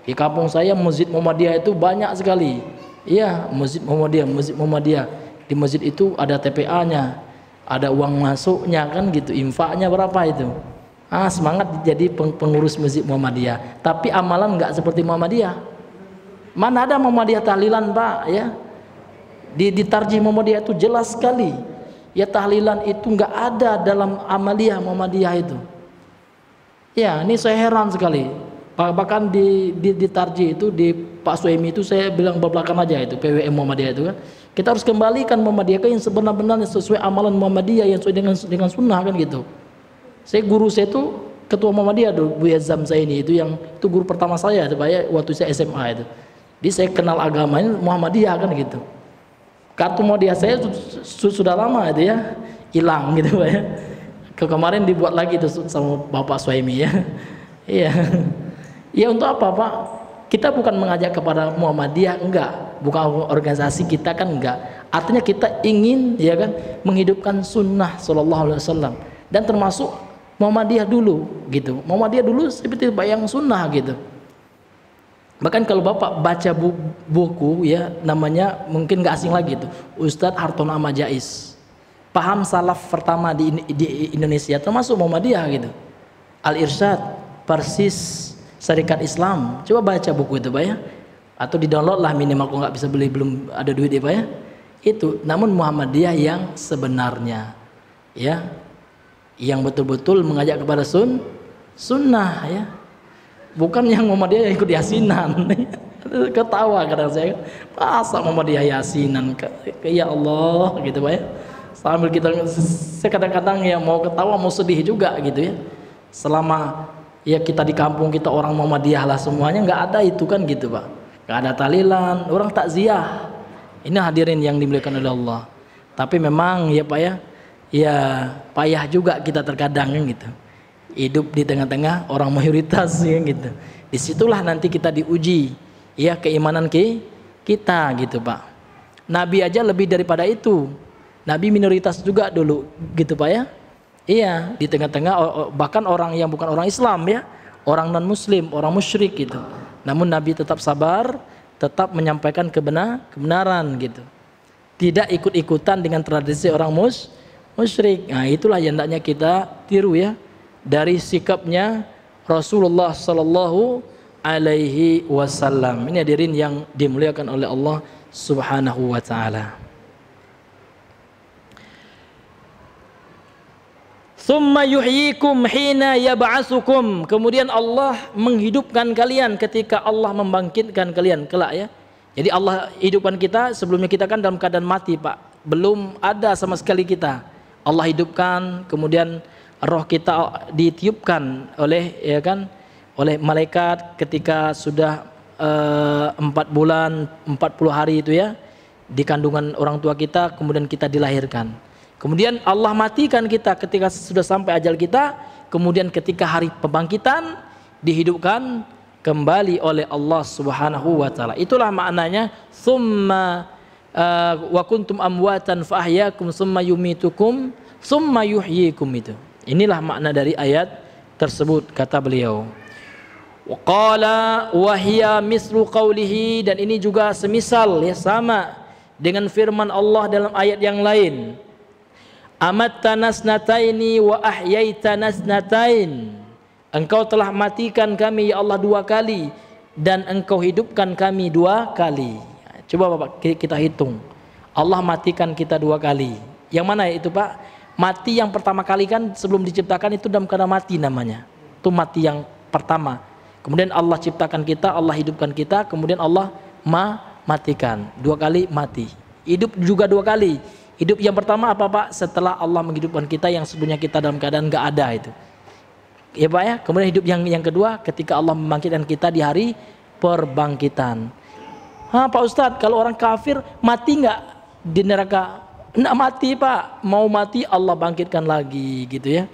Di kampung saya masjid Muhammadiyah itu banyak sekali. Iya, masjid Muhammadiyah. Di masjid itu ada TPA-nya, ada uang masuknya kan gitu, infaknya berapa itu. Semangat jadi pengurus masjid Muhammadiyah. Tapi amalan nggak seperti Muhammadiyah. Mana ada Muhammadiyah tahlilan Pak ya. Di tarjih Muhammadiyah itu jelas sekali. Ya tahlilan itu nggak ada dalam amaliyah Muhammadiyah itu. Ya ini saya heran sekali. Bahkan di tarjih itu di Pak Suhaimi itu saya bilang belakang aja itu PWM Muhammadiyah itu kan. Kita harus kembalikan Muhammadiyah ke yang sebenar-benarnya sesuai amalan Muhammadiyah yang sesuai dengan sunnah kan gitu. Guru saya itu ketua Muhammadiyah dulu, Bu Yazam saya ini itu guru pertama saya waktu saya SMA itu. Jadi saya kenal agamanya Muhammadiyah kan gitu. Kartu Muhammadiyah saya sudah lama itu ya hilang gitu Pak ya. Kemarin dibuat lagi itu sama Bapak Suhaimi ya. Iya. Ya untuk apa Pak? Kita bukan mengajak kepada Muhammadiyah, enggak. Bukan organisasi kita kan enggak. Artinya kita ingin ya kan menghidupkan sunnah sallallahu alaihi wasallam dan termasuk Muhammadiyah dulu gitu. Muhammadiyah dulu seperti bayang sunnah gitu. Bahkan kalau Bapak baca buku ya namanya mungkin nggak asing lagi itu Ustadz Hartono Ahmad Jais. Paham salaf pertama di Indonesia termasuk Muhammadiyah gitu. Al-Irsyad, Persis, Syarikat Islam. Coba baca buku itu Pak ya. Atau di-download lah minimal, kalau nggak bisa beli belum ada duit ya Pak ya. Itu namun Muhammadiyah yang sebenarnya ya. Yang betul-betul mengajak kepada sunnah ya. Bukan yang Muhammadiyah yang ikut yasinan. Ketawa kadang saya, masa Muhammadiyah yasinan ya Allah gitu Pak ya. Sambil saya kadang-kadang ya mau ketawa mau sedih juga gitu ya. Selama ya kita di kampung kita orang Muhammadiyah lah semuanya, nggak ada itu kan gitu Pak. Nggak ada tahlilan, orang takziah. Ini hadirin yang dimuliakan oleh Allah. Tapi memang ya Pak ya payah juga kita terkadang kan gitu. Hidup di tengah-tengah orang mayoritas ya gitu. Disitulah nanti kita diuji ya keimanan kita gitu Pak. Nabi aja lebih daripada itu. Nabi minoritas juga dulu gitu Pak ya. Iya, di tengah-tengah bahkan orang yang bukan orang Islam ya, orang non muslim, orang musyrik gitu. Namun Nabi tetap sabar, tetap menyampaikan kebenaran gitu. Tidak ikut-ikutan dengan tradisi orang musyrik. Nah, itulah yang hendaknya kita tiru ya. Dari sikapnya Rasulullah sallallahu alaihi wasallam. Ini hadirin yang dimuliakan oleh Allah Subhanahu wa taala. Tsumma yuhyikum hina yab'atsukum. Kemudian Allah menghidupkan kalian ketika Allah membangkitkan kalian kelak ya. Jadi Allah hidupkan kita, sebelumnya kita kan dalam keadaan mati Pak. Belum ada sama sekali kita. Allah hidupkan, kemudian roh kita ditiupkan oleh malaikat ketika sudah 4 bulan 40 hari itu ya di kandungan orang tua kita, kemudian kita dilahirkan. Kemudian Allah matikan kita ketika sudah sampai ajal kita, kemudian ketika hari pembangkitan dihidupkan kembali oleh Allah Subhanahu wa taala. Itulah maknanya summa wa kuntum amwatan fa ahyakum summa yumitukum summa yuhyikum itu. Inilah makna dari ayat tersebut kata beliau. Waqala wa hiya mislu qawlihi, dan ini juga semisal ya sama dengan firman Allah dalam ayat yang lain. Amattana snataini wa ahyaitana snatain. Engkau telah matikan kami ya Allah 2 kali dan engkau hidupkan kami 2 kali. Coba Bapak kita hitung. Allah matikan kita 2 kali. Yang mana itu Pak? Mati yang pertama kali kan sebelum diciptakan itu dalam keadaan mati namanya. Itu mati yang pertama. Kemudian Allah ciptakan kita, Allah hidupkan kita, kemudian Allah matikan. 2 kali mati. Hidup juga 2 kali. Hidup yang pertama apa Pak? Setelah Allah menghidupkan kita yang sebelumnya kita dalam keadaan nggak ada itu. Ya Pak ya. Kemudian hidup yang kedua ketika Allah membangkitkan kita di hari perbangkitan. Pak Ustadz, kalau orang kafir mati nggak di neraka? Nggak mati Pak. Mau mati Allah bangkitkan lagi gitu ya.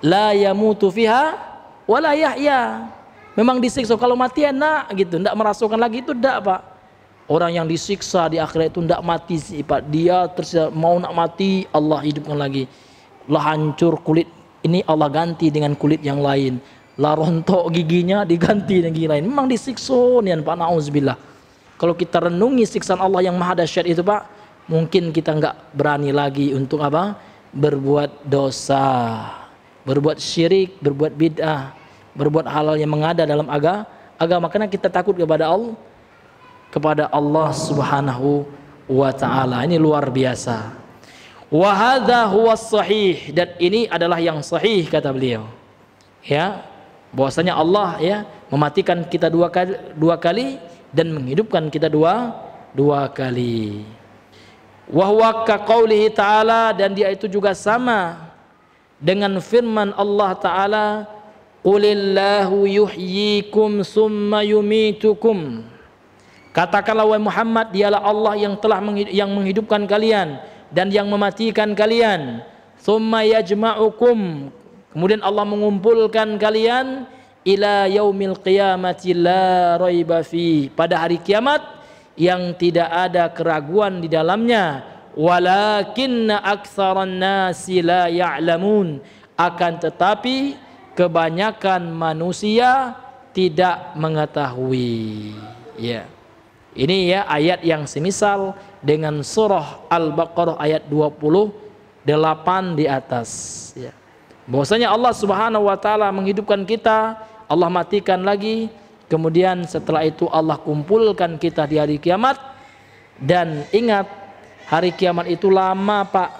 La yamutu fiha wala yahya. Memang disiksa, kalau mati enak gitu, nggak merasukan lagi itu nggak Pak. Orang yang disiksa di akhirat itu nggak mati sih Pak. Dia mau nak mati Allah hidupkan lagi. Lah hancur kulit ini Allah ganti dengan kulit yang lain. Lah rontok giginya diganti dengan gigi lain. Memang disiksa nih Pak, nauzubillah. Kalau kita renungi siksaan Allah yang maha dahsyat itu Pak, mungkin kita nggak berani lagi untuk apa? Berbuat dosa, berbuat syirik, berbuat bid'ah, berbuat hal yang mengada dalam agama. Karena kita takut kepada Allah Subhanahu wa taala. Ini luar biasa. Wa hadza huwas sahih, dan ini adalah yang sahih kata beliau. Ya, bahwasanya Allah ya mematikan kita 2 kali dan menghidupkan kita dua kali. Wa huwa ka qaulihi ta'ala, dan dia itu juga sama dengan firman Allah taala, qulillahu yuhyikum summa yumitukum. Katakanlah wahai Muhammad, dialah Allah yang telah menghidupkan kalian dan yang mematikan kalian. Summa yajma'ukum, kemudian Allah mengumpulkan kalian ila yaumil qiyamati la raiba fi, pada hari kiamat yang tidak ada keraguan di dalamnya. Walakinna aktsaran nasi la ya'lamun, akan tetapi kebanyakan manusia tidak mengetahui. Ya. Ini ya ayat yang semisal dengan surah Al-Baqarah ayat 28 di atas ya. Bahwasanya Allah Subhanahu wa taala menghidupkan kita, Allah matikan lagi, kemudian setelah itu Allah kumpulkan kita di hari kiamat. Dan ingat, hari kiamat itu lama Pak.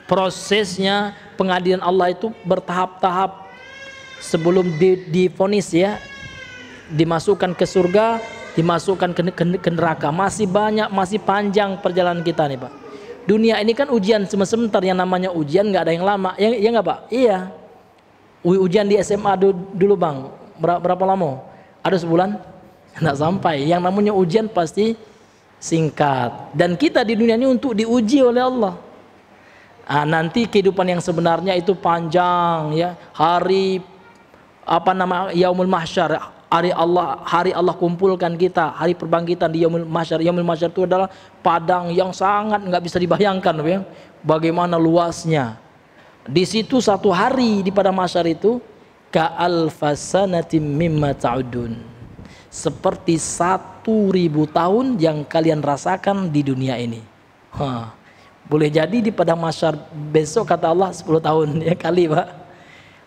Prosesnya pengadilan Allah itu bertahap-tahap. Sebelum divonis ya, dimasukkan ke surga, dimasukkan ke neraka, masih banyak, masih panjang perjalanan kita nih Pak. Dunia ini kan ujian cuma sebentar, yang namanya ujian nggak ada yang lama, ya nggak Pak? Iya. Ujian di SMA dulu Bang, berapa lama? Ada sebulan? Nggak sampai. Yang namanya ujian pasti singkat. Dan kita di dunia ini untuk diuji oleh Allah. Nanti kehidupan yang sebenarnya itu panjang ya. Hari Yaumul Mahsyar, hari Allah kumpulkan kita, hari perbangkitan di Yaumul Mahsyar. Yaumul Mahsyar itu adalah padang yang sangat nggak bisa dibayangkan ya, bagaimana luasnya. Di situ satu hari di padang mahsyar itu ka'alfasanatim mimma ta'udun, seperti 1000 tahun yang kalian rasakan di dunia ini. Boleh jadi di padang mahsyar besok kata Allah 10 tahun ya kali Pak.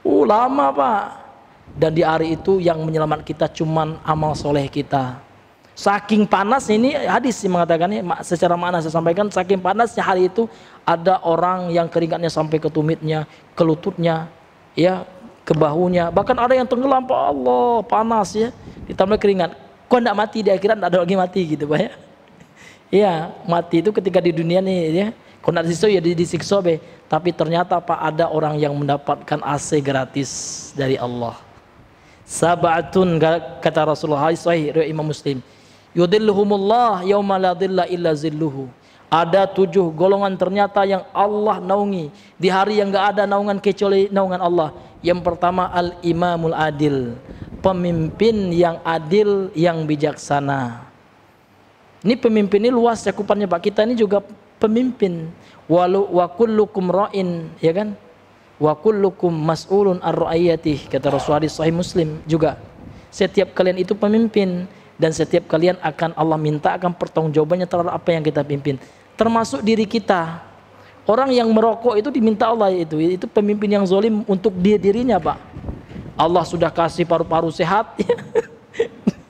Lama Pak. Dan di hari itu yang menyelamat kita cuman amal soleh kita. Saking panas ini hadis mengatakan, secara makna saya sampaikan, saking panasnya hari itu ada orang yang keringatnya sampai ke tumitnya, ke lututnya, ya, ke bahunya. Bahkan ada yang tenggelam, Pak Allah, panas ya, ditambah keringat. Kok enggak mati di akhirat, enggak ada lagi mati gitu Pak ya. Iya, mati itu ketika di dunia nih ya. Kok enggak disiksa ya disiksa be. Tapi ternyata Pak ada orang yang mendapatkan AC gratis dari Allah. Sab'atun kata Rasulullah, sahih riwayat Imam Muslim. Yudhilluhumullah yauma la dhilla illa zilluhu. Ada 7 golongan ternyata yang Allah naungi di hari yang enggak ada naungan kecuali naungan Allah. Yang pertama al-imamul adil, pemimpin yang adil, yang bijaksana. Ini pemimpin ini luas cakupannya Pak. Kita ini juga pemimpin. Wa kullukum ra'in, ya kan? Wa kullukum mas'ulun ar-ra'iyatih, kata Rasulullah sahih Muslim juga. Setiap kalian itu pemimpin dan setiap kalian akan Allah minta akan pertanggungjawabannya terhadap apa yang kita pimpin, termasuk diri kita. Orang yang merokok itu diminta Allah, itu pemimpin yang zalim untuk dirinya Pak. Allah sudah kasih paru-paru sehat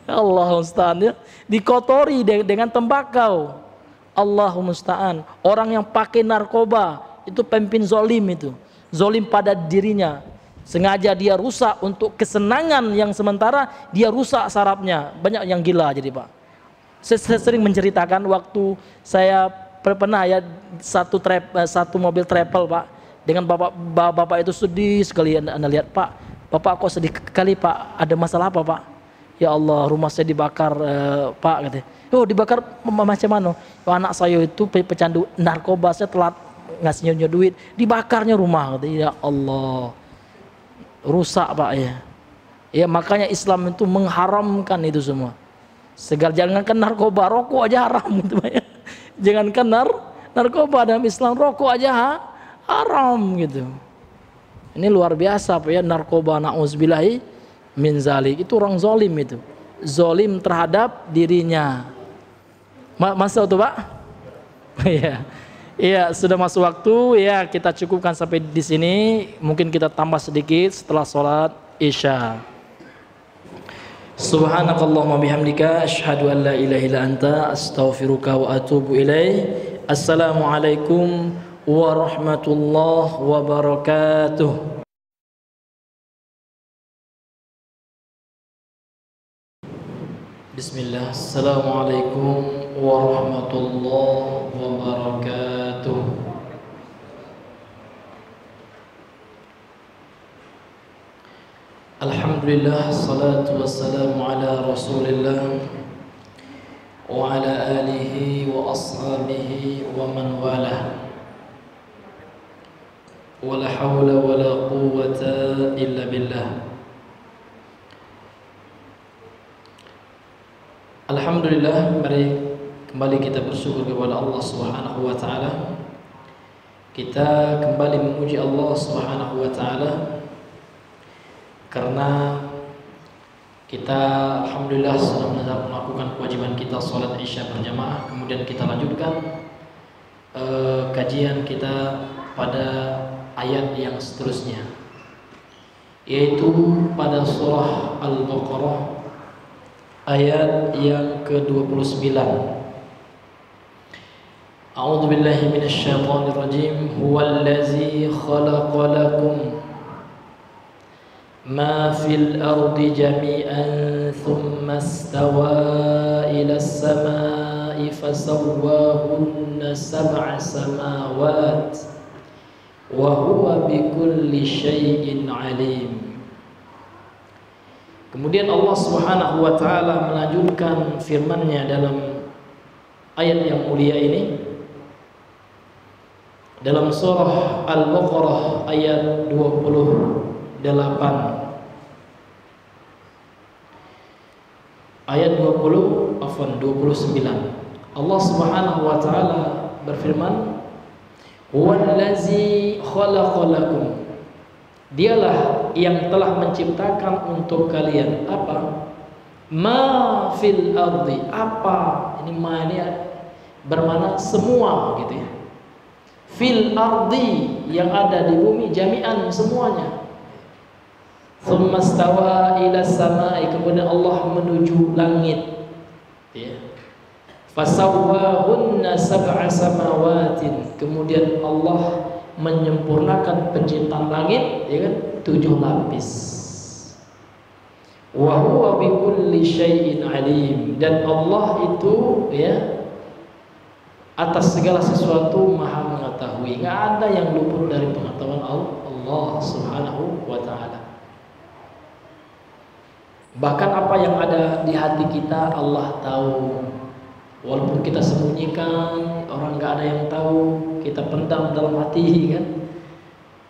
Allah musta'an ya, dikotori dengan tembakau. Allahumma musta'an. Orang yang pakai narkoba itu pemimpin zalim itu. Zalim pada dirinya. Sengaja dia rusak untuk kesenangan yang sementara, dia rusak sarafnya. Banyak yang gila jadi Pak. Saya sering menceritakan waktu saya pernah ya satu mobil travel Pak, dengan bapak itu sedih sekali. Anda lihat Pak, bapak kok sedih sekali Pak, ada masalah apa Pak? Ya Allah, rumah saya dibakar Pak, katanya. Oh, dibakar macam mana? Oh, anak saya itu pecandu narkoba, saya telat ngasihnya duit, dibakarnya rumah, katanya. Ya Allah, rusak Pak ya. Ya makanya Islam itu mengharamkan itu semua. Jangankan narkoba, rokok aja haram gitu Pak ya. Jangankan narkoba, dalam Islam rokok aja haram gitu. Ini luar biasa Pak ya, narkoba, na'udzubillahi min zalik. Itu orang zalim itu. Zalim terhadap dirinya. Masuk tuh Pak? Iya. Iya, sudah masuk waktu ya, kita cukupkan sampai di sini. Mungkin kita tambah sedikit setelah sholat Isya. Subhanakallahumma bihamdika asyhadu an la ilaha illa anta astaghfiruka wa atubu ilaik. Assalamualaikum warahmatullahi wabarakatuh. Bismillah. Assalamualaikum warahmatullahi wabarakatuh. Alhamdulillah, salatu wassalamu ala rasulillah wa ala alihi wa ashabihi wa man walah. Wa la hawla wa la quwwata illa billah. Alhamdulillah, mari kembali kita bersyukur kepada Allah Subhanahu wa taala. Kita kembali memuji Allah Subhanahu wa taala karena kita alhamdulillah sudah melakukan kewajiban kita sholat Isya berjamaah. Kemudian kita lanjutkan kajian kita pada ayat yang seterusnya, yaitu pada surah Al-Baqarah ayat yang ke-29. A'udzu billahi minasyaitonir rajim. Huwallazi khalaqa lakum ma fil ardi jami'an thumma istawa ila as-sama'i fasawwahunna sab'a samawat wa huwa bikulli syai'in 'alim. Kemudian Allah Subhanahu wa taala melanjutkan firman-Nya dalam ayat yang mulia ini dalam surah Al-Baqarah ayat 28. Ayat 29. Allah Subhanahu wa taala berfirman, "Huwallazi khalaqa lakum." Dialah yang telah menciptakan untuk kalian apa? Ma fil ardi. Apa? Ini ma ini bermakna semua gitu ya. Fil ardi, yang ada di bumi, jami'an, semuanya. Thumma stawa ila samai, kemudian Allah menuju langit ya. Fasawwahunna sab'a samawatin, kemudian Allah menyempurnakan penciptaan langit ya kan, 7 lapis. Wa huwa bikulli syai'in alim, dan Allah itu ya atas segala sesuatu maha mengetahui. Enggak ada yang luput dari pengetahuan Allah Subhanahu wa taala. Bahkan apa yang ada di hati kita Allah tahu. Walaupun kita sembunyikan, orang nggak ada yang tahu, kita pendam dalam hati kan,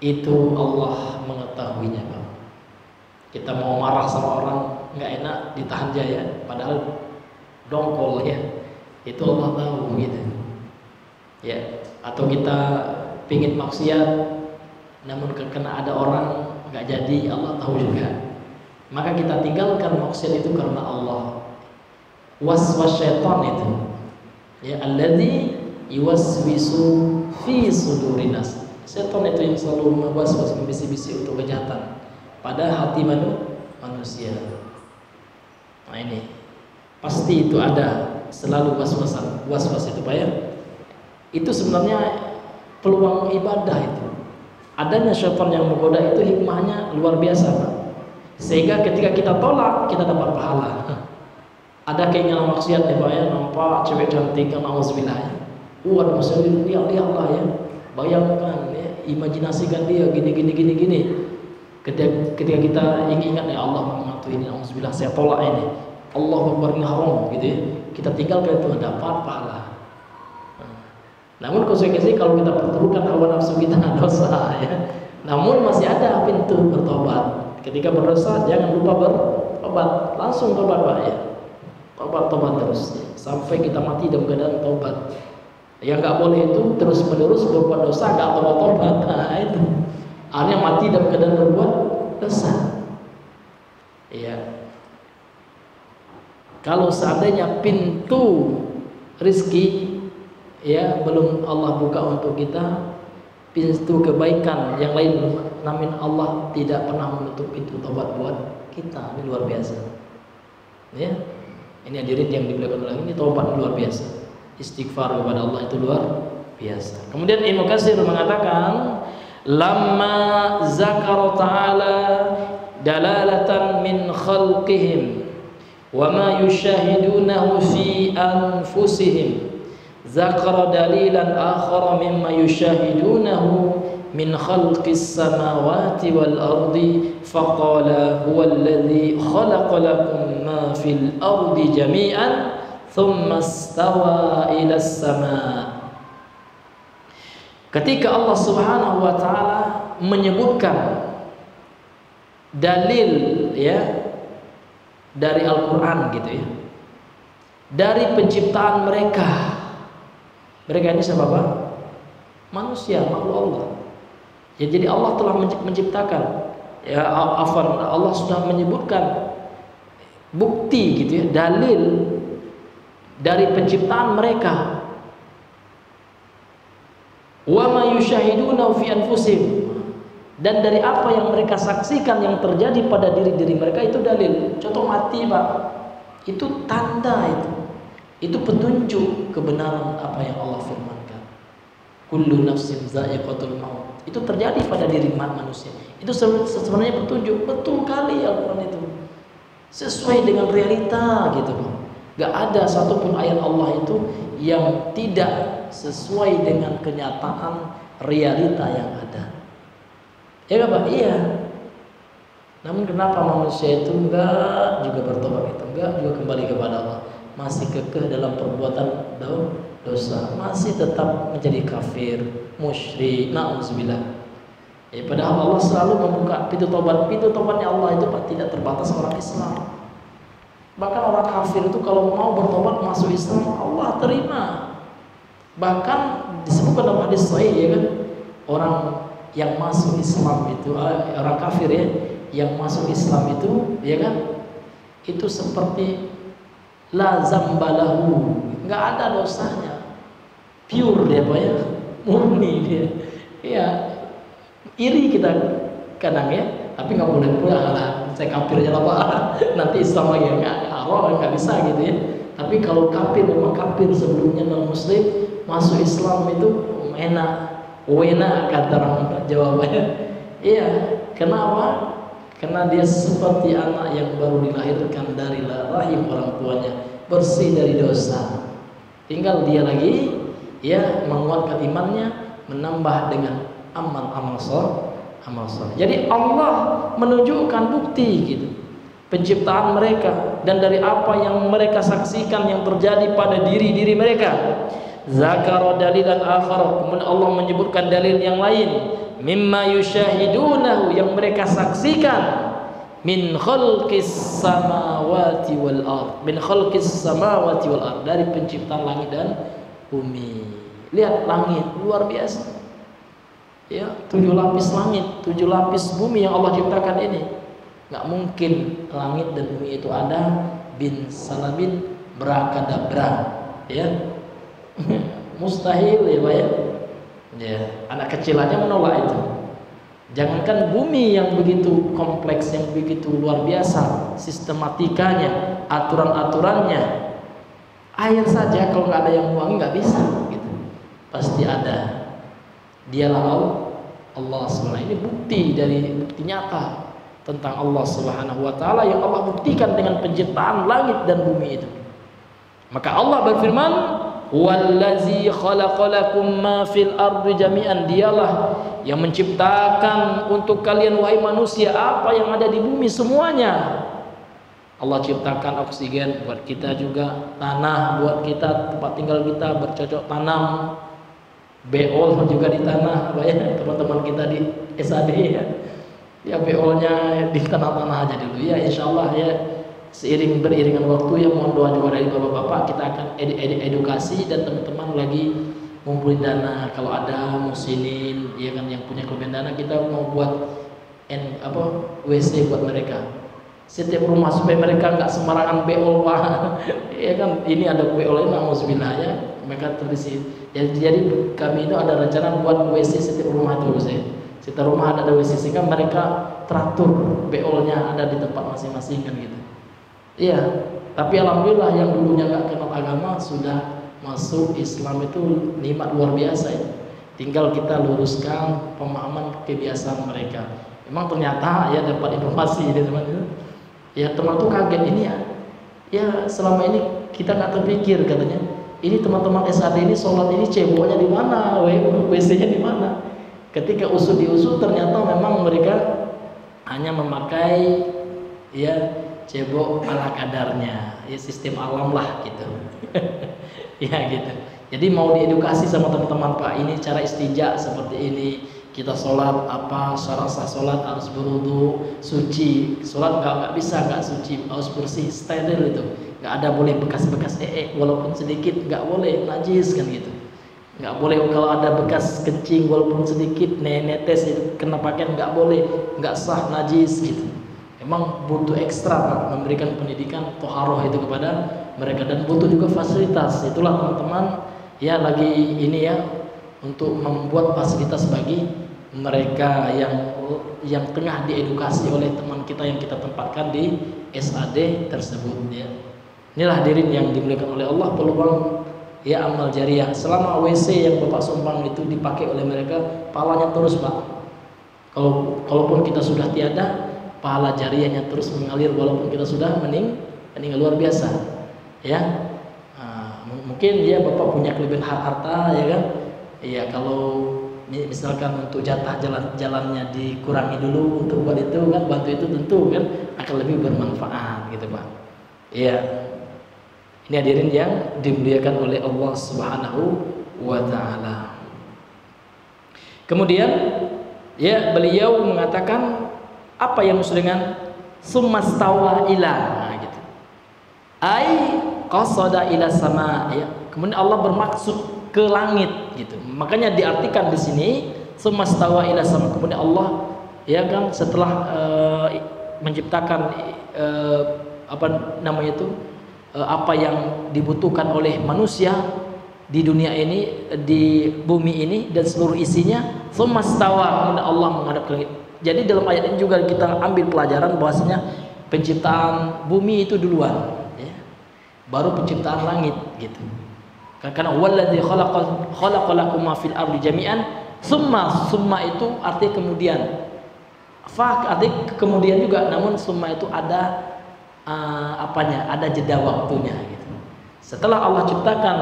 itu Allah mengetahuinya Bang. Kita mau marah sama orang nggak enak, ditahan aja, padahal dongkol ya, itu Allah tahu gitu ya. Atau kita pingin maksiat, namun kena ada orang nggak jadi, Allah tahu juga. Maka kita tinggalkan maksiat itu karena Allah. Waswas syaitan itu ya, alladzi yuwaswisu fi sudurin nas. Syaitan itu yang selalu membaswas, membisi-bisi untuk kejahatan pada hati manusia. Nah ini pasti itu ada selalu was-was itu Pak ya. Itu sebenarnya peluang ibadah itu. Adanya syaitan yang menggoda itu hikmahnya luar biasa, Pak. Sehingga ketika kita tolak, kita dapat pahala. Ada keinginan maksiat ya Pak ya, nampak cewek cantik yang auzubillah ya. Ada muslim, lihatlah ya. Bayangkan ya, imajinasikan dia gini. Ketika kita ingat ya Allah mengatu ini auzubillah, saya tolak ini. Allahu Akbar, ini haram gitu ya. Kita tinggalkan itu, dapat pahala. Namun konsekuensi kalau kita perturutkan hawa nafsu kita dosa ya. Namun masih ada pintu bertobat. Ketika berdosa jangan lupa bertobat, langsung tobat Pak ya. Tobat terus ya. Sampai kita mati dalam keadaan tobat. Yang nggak boleh itu terus menerus berbuat dosa nggak tobat. Nah itu artinya mati dalam keadaan berbuat dosa. Iya. Kalau seandainya pintu rizki ya belum Allah buka untuk kita, pintu kebaikan yang lain, namun Allah tidak pernah menutup pintu tobat buat kita. Ini luar biasa ya. Ini hadirin yang dimuliakan Allah, ini tobat luar biasa, istighfar kepada Allah itu luar biasa. Kemudian Ibnu Katsir mengatakan lamma zakara ta'ala dalalatan min khalqihim wa ma yushahidunahu fi anfusihim zakara dalilan akhara mimma yushahidunahu min khalqis samawati wal ardi faqala huwa alladhi khalaqa lakum ma fil ardi jami'an thumma istawa ila as-sama'. Ketika Allah Subhanahu wa taala menyebutkan dalil ya dari Al-Qur'an gitu ya, dari penciptaan mereka ini siapa Pak? Manusia, makhluk Allah. Ya, jadi Allah telah menciptakan. Ya, Allah sudah menyebutkan bukti gitu ya, dalil dari penciptaan mereka. Wa ma yushahiduna fi anfusihim, dan dari apa yang mereka saksikan yang terjadi pada diri-diri mereka itu dalil. Contoh mati Pak, itu tanda itu petunjuk kebenaran apa yang Allah firmankan. Kullu nafsin za'iqatul maut. Itu terjadi pada diri manusia. Itu sebenarnya petunjuk. Betul kali Al-Quran itu sesuai dengan realita gitu Pak. Gak ada satupun ayat Allah itu yang tidak sesuai dengan kenyataan realita yang ada. Ya gak Pak? Iya. Namun kenapa manusia itu enggak juga bertobat, enggak juga kembali kepada Allah, masih kekeh dalam perbuatan dosa, masih tetap menjadi kafir, musyrik, na'udzubillah. Ya, padahal Allah selalu membuka pintu tobat. Pintu tobatnya Allah itu Pak tidak terbatas orang Islam. Bahkan orang kafir itu kalau mau bertobat masuk Islam, Allah terima. Bahkan disebutkan dalam hadis sahih ya kan, orang yang masuk Islam itu, orang kafir ya, yang masuk Islam itu ya kan, itu seperti la zambalahu, nggak ada dosanya, pure dia Pak ya, murni dia. Ya, iri kita kadang ya, tapi nggak boleh pula lah, saya kafir aja lah Pak, nanti Islam lagi nggak bisa gitu ya. Tapi kalau kafir memang kafir sebelumnya non muslim, masuk Islam itu wena kata orang jawabannya. Iya, kenapa? Karena dia seperti anak yang baru dilahirkan dari rahim orang tuanya, bersih dari dosa. Tinggal dia lagi ya menguatkan imannya, menambah dengan amal soleh. Jadi Allah menunjukkan bukti gitu, penciptaan mereka dan dari apa yang mereka saksikan yang terjadi pada diri mereka. Zakara dalilan akhar, kemudian Allah menyebutkan dalil yang lain, mimma yushahidunahu, yang mereka saksikan, min khalqis samawati wal ard, min khalqis samawati wal ard, dari penciptaan langit dan bumi. Lihat langit luar biasa ya, 7 lapis langit, 7 lapis bumi yang Allah ciptakan ini. Nggak mungkin langit dan bumi itu ada bin salabin berakadabra ya. Mustahil ya Pak ya. Ya, anak kecil aja menolak itu. Jangankan bumi yang begitu kompleks, yang begitu luar biasa sistematikanya, aturan-aturannya. Air saja kalau nggak ada yang buang nggak bisa gitu. Pasti ada. Dialah Allah SWT. Ini bukti nyata tentang Allah Subhanahu wa taala yang Allah buktikan dengan penciptaan langit dan bumi itu. Maka Allah berfirman, "Wallazi khalaqalakum ma fil ardi jami'an." Dialah yang menciptakan untuk kalian wahai manusia apa yang ada di bumi semuanya. Allah ciptakan oksigen buat kita juga, tanah buat kita, tempat tinggal kita, bercocok tanam, beol juga di tanah, ya teman-teman kita di SAD ya beolnya di tanah-tanah aja dulu ya, insyaallah ya beriringan waktu ya, mohon doa juga dari bapak-bapak, kita akan edukasi dan teman-teman lagi ngumpulin dana, kalau ada muslimin ya kan yang punya kelebihan dana, kita mau buat WC buat mereka setiap rumah supaya mereka nggak sembarangan beol ya kan, ini ada beol ini nauzubillah ya, mereka terisi. Jadi kami itu ada rencana buat WC setiap rumah itu, setiap rumah ada WC sehingga mereka teratur beolnya ada di tempat masing-masing kan gitu. Iya, tapi alhamdulillah yang dulunya nggak kenal agama sudah masuk Islam itu nikmat luar biasa ya. Tinggal kita luruskan pemahaman kebiasaan mereka. Memang ternyata ya dapat informasi dari teman itu. Ya teman tuh kaget ini ya selama ini kita nggak terpikir katanya. Ini teman-teman SAD ini sholat ini ceboknya di mana, WC-nya di mana? Ketika diusut ternyata memang mereka hanya memakai ya cebok ala kadarnya, ya sistem alam lah gitu. Ya gitu. Jadi mau diedukasi sama teman-teman, Pak, ini cara istinja seperti ini. Kita sholat syarat sah sholat harus berwudu, suci. Sholat nggak bisa nggak suci, harus bersih, steril itu. Nggak ada boleh bekas-bekas walaupun sedikit, nggak boleh najis kan gitu. Nggak boleh kalau ada bekas kencing walaupun sedikit netes itu kena pakaian, nggak boleh, nggak sah, najis gitu. Emang butuh ekstra Pak, memberikan pendidikan toharoh itu kepada mereka, dan butuh juga fasilitas. Itulah teman-teman ya lagi ini ya untuk membuat fasilitas bagi mereka yang tengah diedukasi oleh teman kita yang kita tempatkan di SAD tersebut ya. Inilah hadirin yang dimuliakan oleh Allah, peluang ya amal jariah. Selama WC yang Bapak sumbang itu dipakai oleh mereka, pahalanya terus Pak. Kalaupun kita sudah tiada, pahala jariahnya terus mengalir walaupun kita sudah meninggal, luar biasa ya. Mungkin ya Bapak punya kelebihan harta ya kan. Iya, kalau misalkan untuk jatah jalannya dikurangi dulu untuk buat itu kan, bantu itu tentu kan akan lebih bermanfaat gitu Pak. Iya. Ini hadirin yang dimuliakan oleh Allah Subhanahu wa taala. Kemudian ya beliau mengatakan apa yang maksud dengan summastawa ila gitu. Ai qasada ila sama ya. Kemudian Allah bermaksud ke langit gitu. Makanya diartikan di sini summastawa ila sama. Kemudian Allah ya kan setelah menciptakan apa yang dibutuhkan oleh manusia di dunia ini, di bumi ini dan seluruh isinya, summastawa, kemudian Allah menghadap ke langit. Jadi dalam ayat ini juga kita ambil pelajaran bahwasanya penciptaan bumi itu duluan ya. Baru penciptaan langit gitu. Karena wallazi khalaqalakum ma fil ardi jami'an, summa itu arti kemudian. Arti kemudian juga, namun summa itu ada ada jeda waktunya gitu. Setelah Allah ciptakan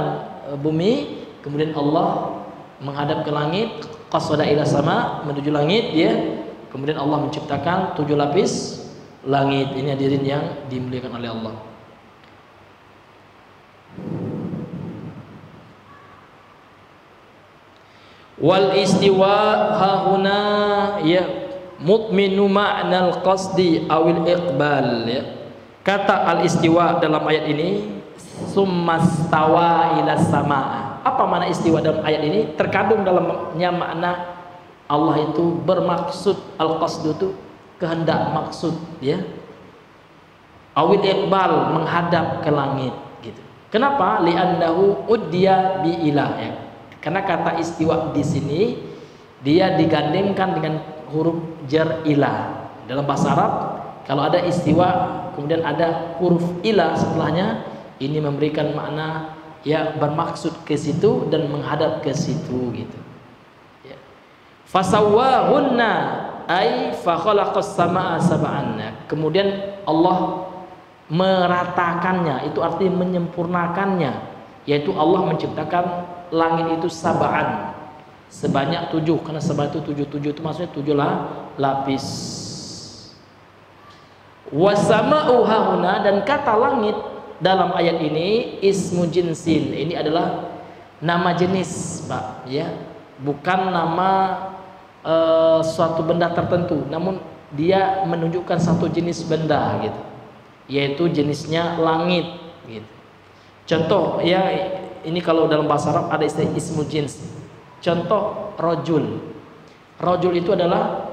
bumi, kemudian Allah menghadap ke langit, qasada ila sama, menuju langit ya. Kemudian Allah menciptakan 7 lapis langit. Ini hadirin yang dimuliakan oleh Allah. Wal istiwa hahuna ya mutminu ma'nal qasdi awil iqbal ya. Kata al-istiwa dalam ayat ini summastawa ila sama. Apa makna istiwa dalam ayat ini? Terkandung dalamnya makna Allah itu bermaksud, al-qasdu itu kehendak, maksud ya. Awil iqbal, menghadap ke langit gitu. Kenapa? Li'annahu uddiya bi ilah ya. Karena kata istiwa di sini dia digandengkan dengan huruf jar ilah. Dalam bahasa Arab kalau ada istiwa kemudian ada huruf ilah setelahnya, ini memberikan makna ya bermaksud ke situ dan menghadap ke situ gitu. Ya. Fasawwahunna ay fa khalaqas samaa sab'an. Kemudian Allah meratakannya, itu artinya menyempurnakannya, yaitu Allah menciptakan langit itu sab'an, sebanyak 7, karena sebanyak itu 7 itu maksudnya 7 lapis. Wasama'u hahuna, dan kata langit dalam ayat ini ismu jinsin, ini adalah nama jenis, Pak, ya, bukan nama suatu benda tertentu, namun dia menunjukkan satu jenis benda gitu, yaitu jenisnya langit gitu. Contoh ya, ini kalau dalam bahasa Arab ada istilah ismu jins. Contoh rojul. Rojul itu adalah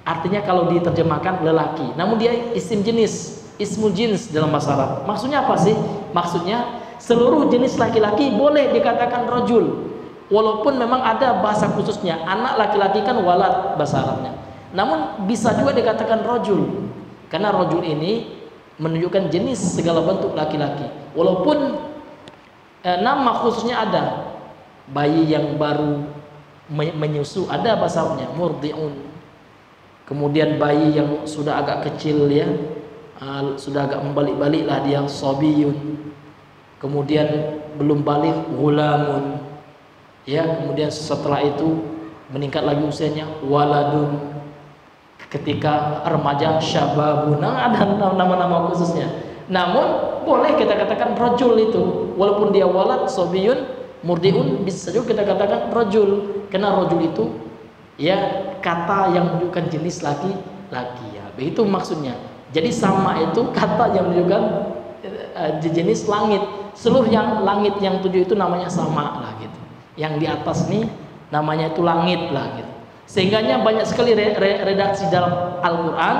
artinya kalau diterjemahkan lelaki, namun dia isim jenis, ismu jins dalam bahasa Arab. Maksudnya apa sih? Maksudnya seluruh jenis laki-laki boleh dikatakan rojul, walaupun memang ada bahasa khususnya, anak laki-laki kan walad bahasa Arabnya, namun bisa juga dikatakan rojul, karena rojul ini menunjukkan jenis segala bentuk laki-laki, walaupun nama khususnya ada. Bayi yang baru menyusu ada bahasa Arabnya murdi'un. Kemudian bayi yang sudah agak kecil ya, sudah agak membalik-balik lah dia, sobiyun. Kemudian belum balik, gulamun. Ya, kemudian setelah itu meningkat lagi usianya, waladun. Ketika remaja, syababun. Nah, ada nama-nama khususnya. Namun boleh kita katakan rajul itu, walaupun dia walad, sobiyun, murdiun, bisa juga kita katakan rajul, karena rajul itu ya kata yang menunjukkan jenis laki-laki ya, begitu maksudnya. Jadi sama itu kata yang menunjukkan jenis langit. Seluruh yang langit yang 7 itu namanya sama lah gitu. Yang di atas nih namanya itu langit lah gitu. Sehingganya banyak sekali redaksi dalam Al-Quran,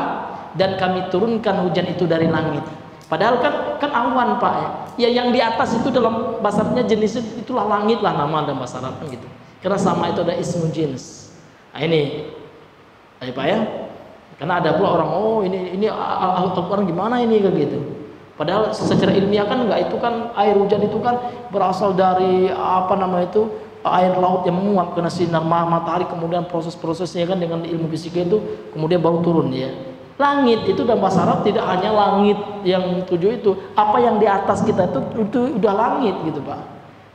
dan kami turunkan hujan itu dari langit. Padahal kan awan, Pak, ya yang di atas itu dalam bahasanya jenis itulah langit lah nama dalam bahasa Arab gitu. Karena sama itu ada ismu jins. Nah ini ayo Pak ya. Karena ada pula orang, oh ini Al-Quran gimana ini kayak gitu. Padahal secara ilmiah kan enggak, itu kan air hujan itu kan berasal dari apa nama itu, air laut yang menguap kena sinar matahari, kemudian proses-prosesnya kan dengan ilmu fisika itu kemudian baru turun ya. Langit itu dalam bahasa Arab tidak hanya langit yang 7 itu, apa yang di atas kita itu udah langit gitu Pak.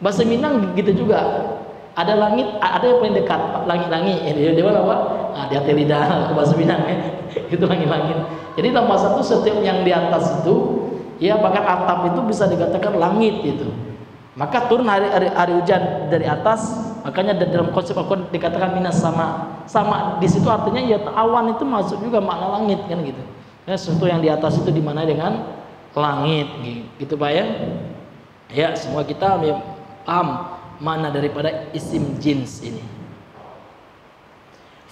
Bahasa Minang gitu juga. Ada langit, ada yang paling dekat, langit-langit. Di mana Pak? Nah, di atas lidah ke bahasa Minang ya. Itu langit-langit. Jadi dalam bahasa itu setiap yang di atas itu, ya bahkan atap itu bisa dikatakan langit gitu. Maka turun hari hujan dari atas, makanya dalam konsep Al-Quran dikatakan minas sama. Sama di situ artinya ya awan itu masuk juga makna langit kan gitu. Ya, sesuatu yang di atas itu dimana dengan langit gitu Pak ya. Ya, semua kita paham makna daripada isim jins ini.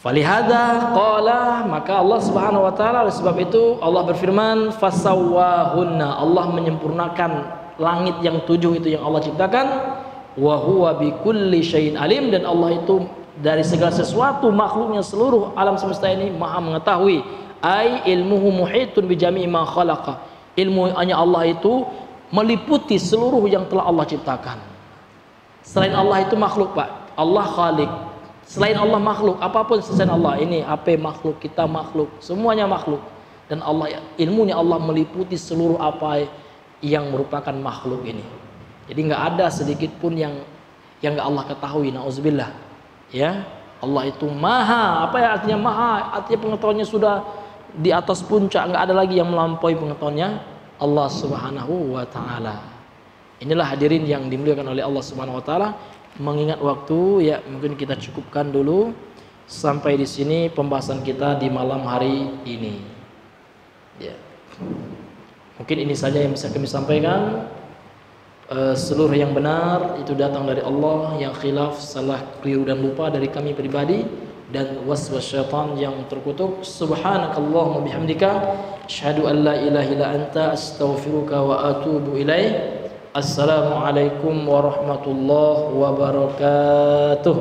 Falihada qala, maka Allah Subhanahu wa taala, oleh sebab itu Allah berfirman fasawwahunna, Allah menyempurnakan langit yang 7 itu yang Allah ciptakan, wa huwa bikulli syai'in alim, dan Allah itu dari segala sesuatu makhluknya seluruh alam semesta ini maha mengetahui. Ai ilmuhu muhitun bi jami'i ma khalaqa, ilmunya Allah itu meliputi seluruh yang telah Allah ciptakan. Selain Allah itu makhluk Pak, Allah khalik. Selain Allah makhluk, apapun selain Allah, ini HP makhluk, kita makhluk, semuanya makhluk. Dan Allah, ilmunya Allah meliputi seluruh apa yang merupakan makhluk ini. Jadi nggak ada sedikit pun yang nggak Allah ketahui. Nauzubillah. Ya, Allah itu maha. Apa ya artinya maha? Artinya pengetahuannya sudah di atas puncak, nggak ada lagi yang melampaui pengetahuannya Allah Subhanahu wa taala. Inilah hadirin yang dimuliakan oleh Allah Subhanahu wa taala. Mengingat waktu, ya mungkin kita cukupkan dulu sampai di sini pembahasan kita di malam hari ini. Ya. Mungkin ini saja yang bisa kami sampaikan. Seluruh yang benar itu datang dari Allah, yang khilaf, salah, keliru dan lupa dari kami pribadi, dan waswas syaitan yang terkutuk. Subhanakallahumma bihamdika asyhadu an la ilaha illa anta astaghfiruka wa atubu ilaik. Assalamualaikum warahmatullahi wabarakatuh.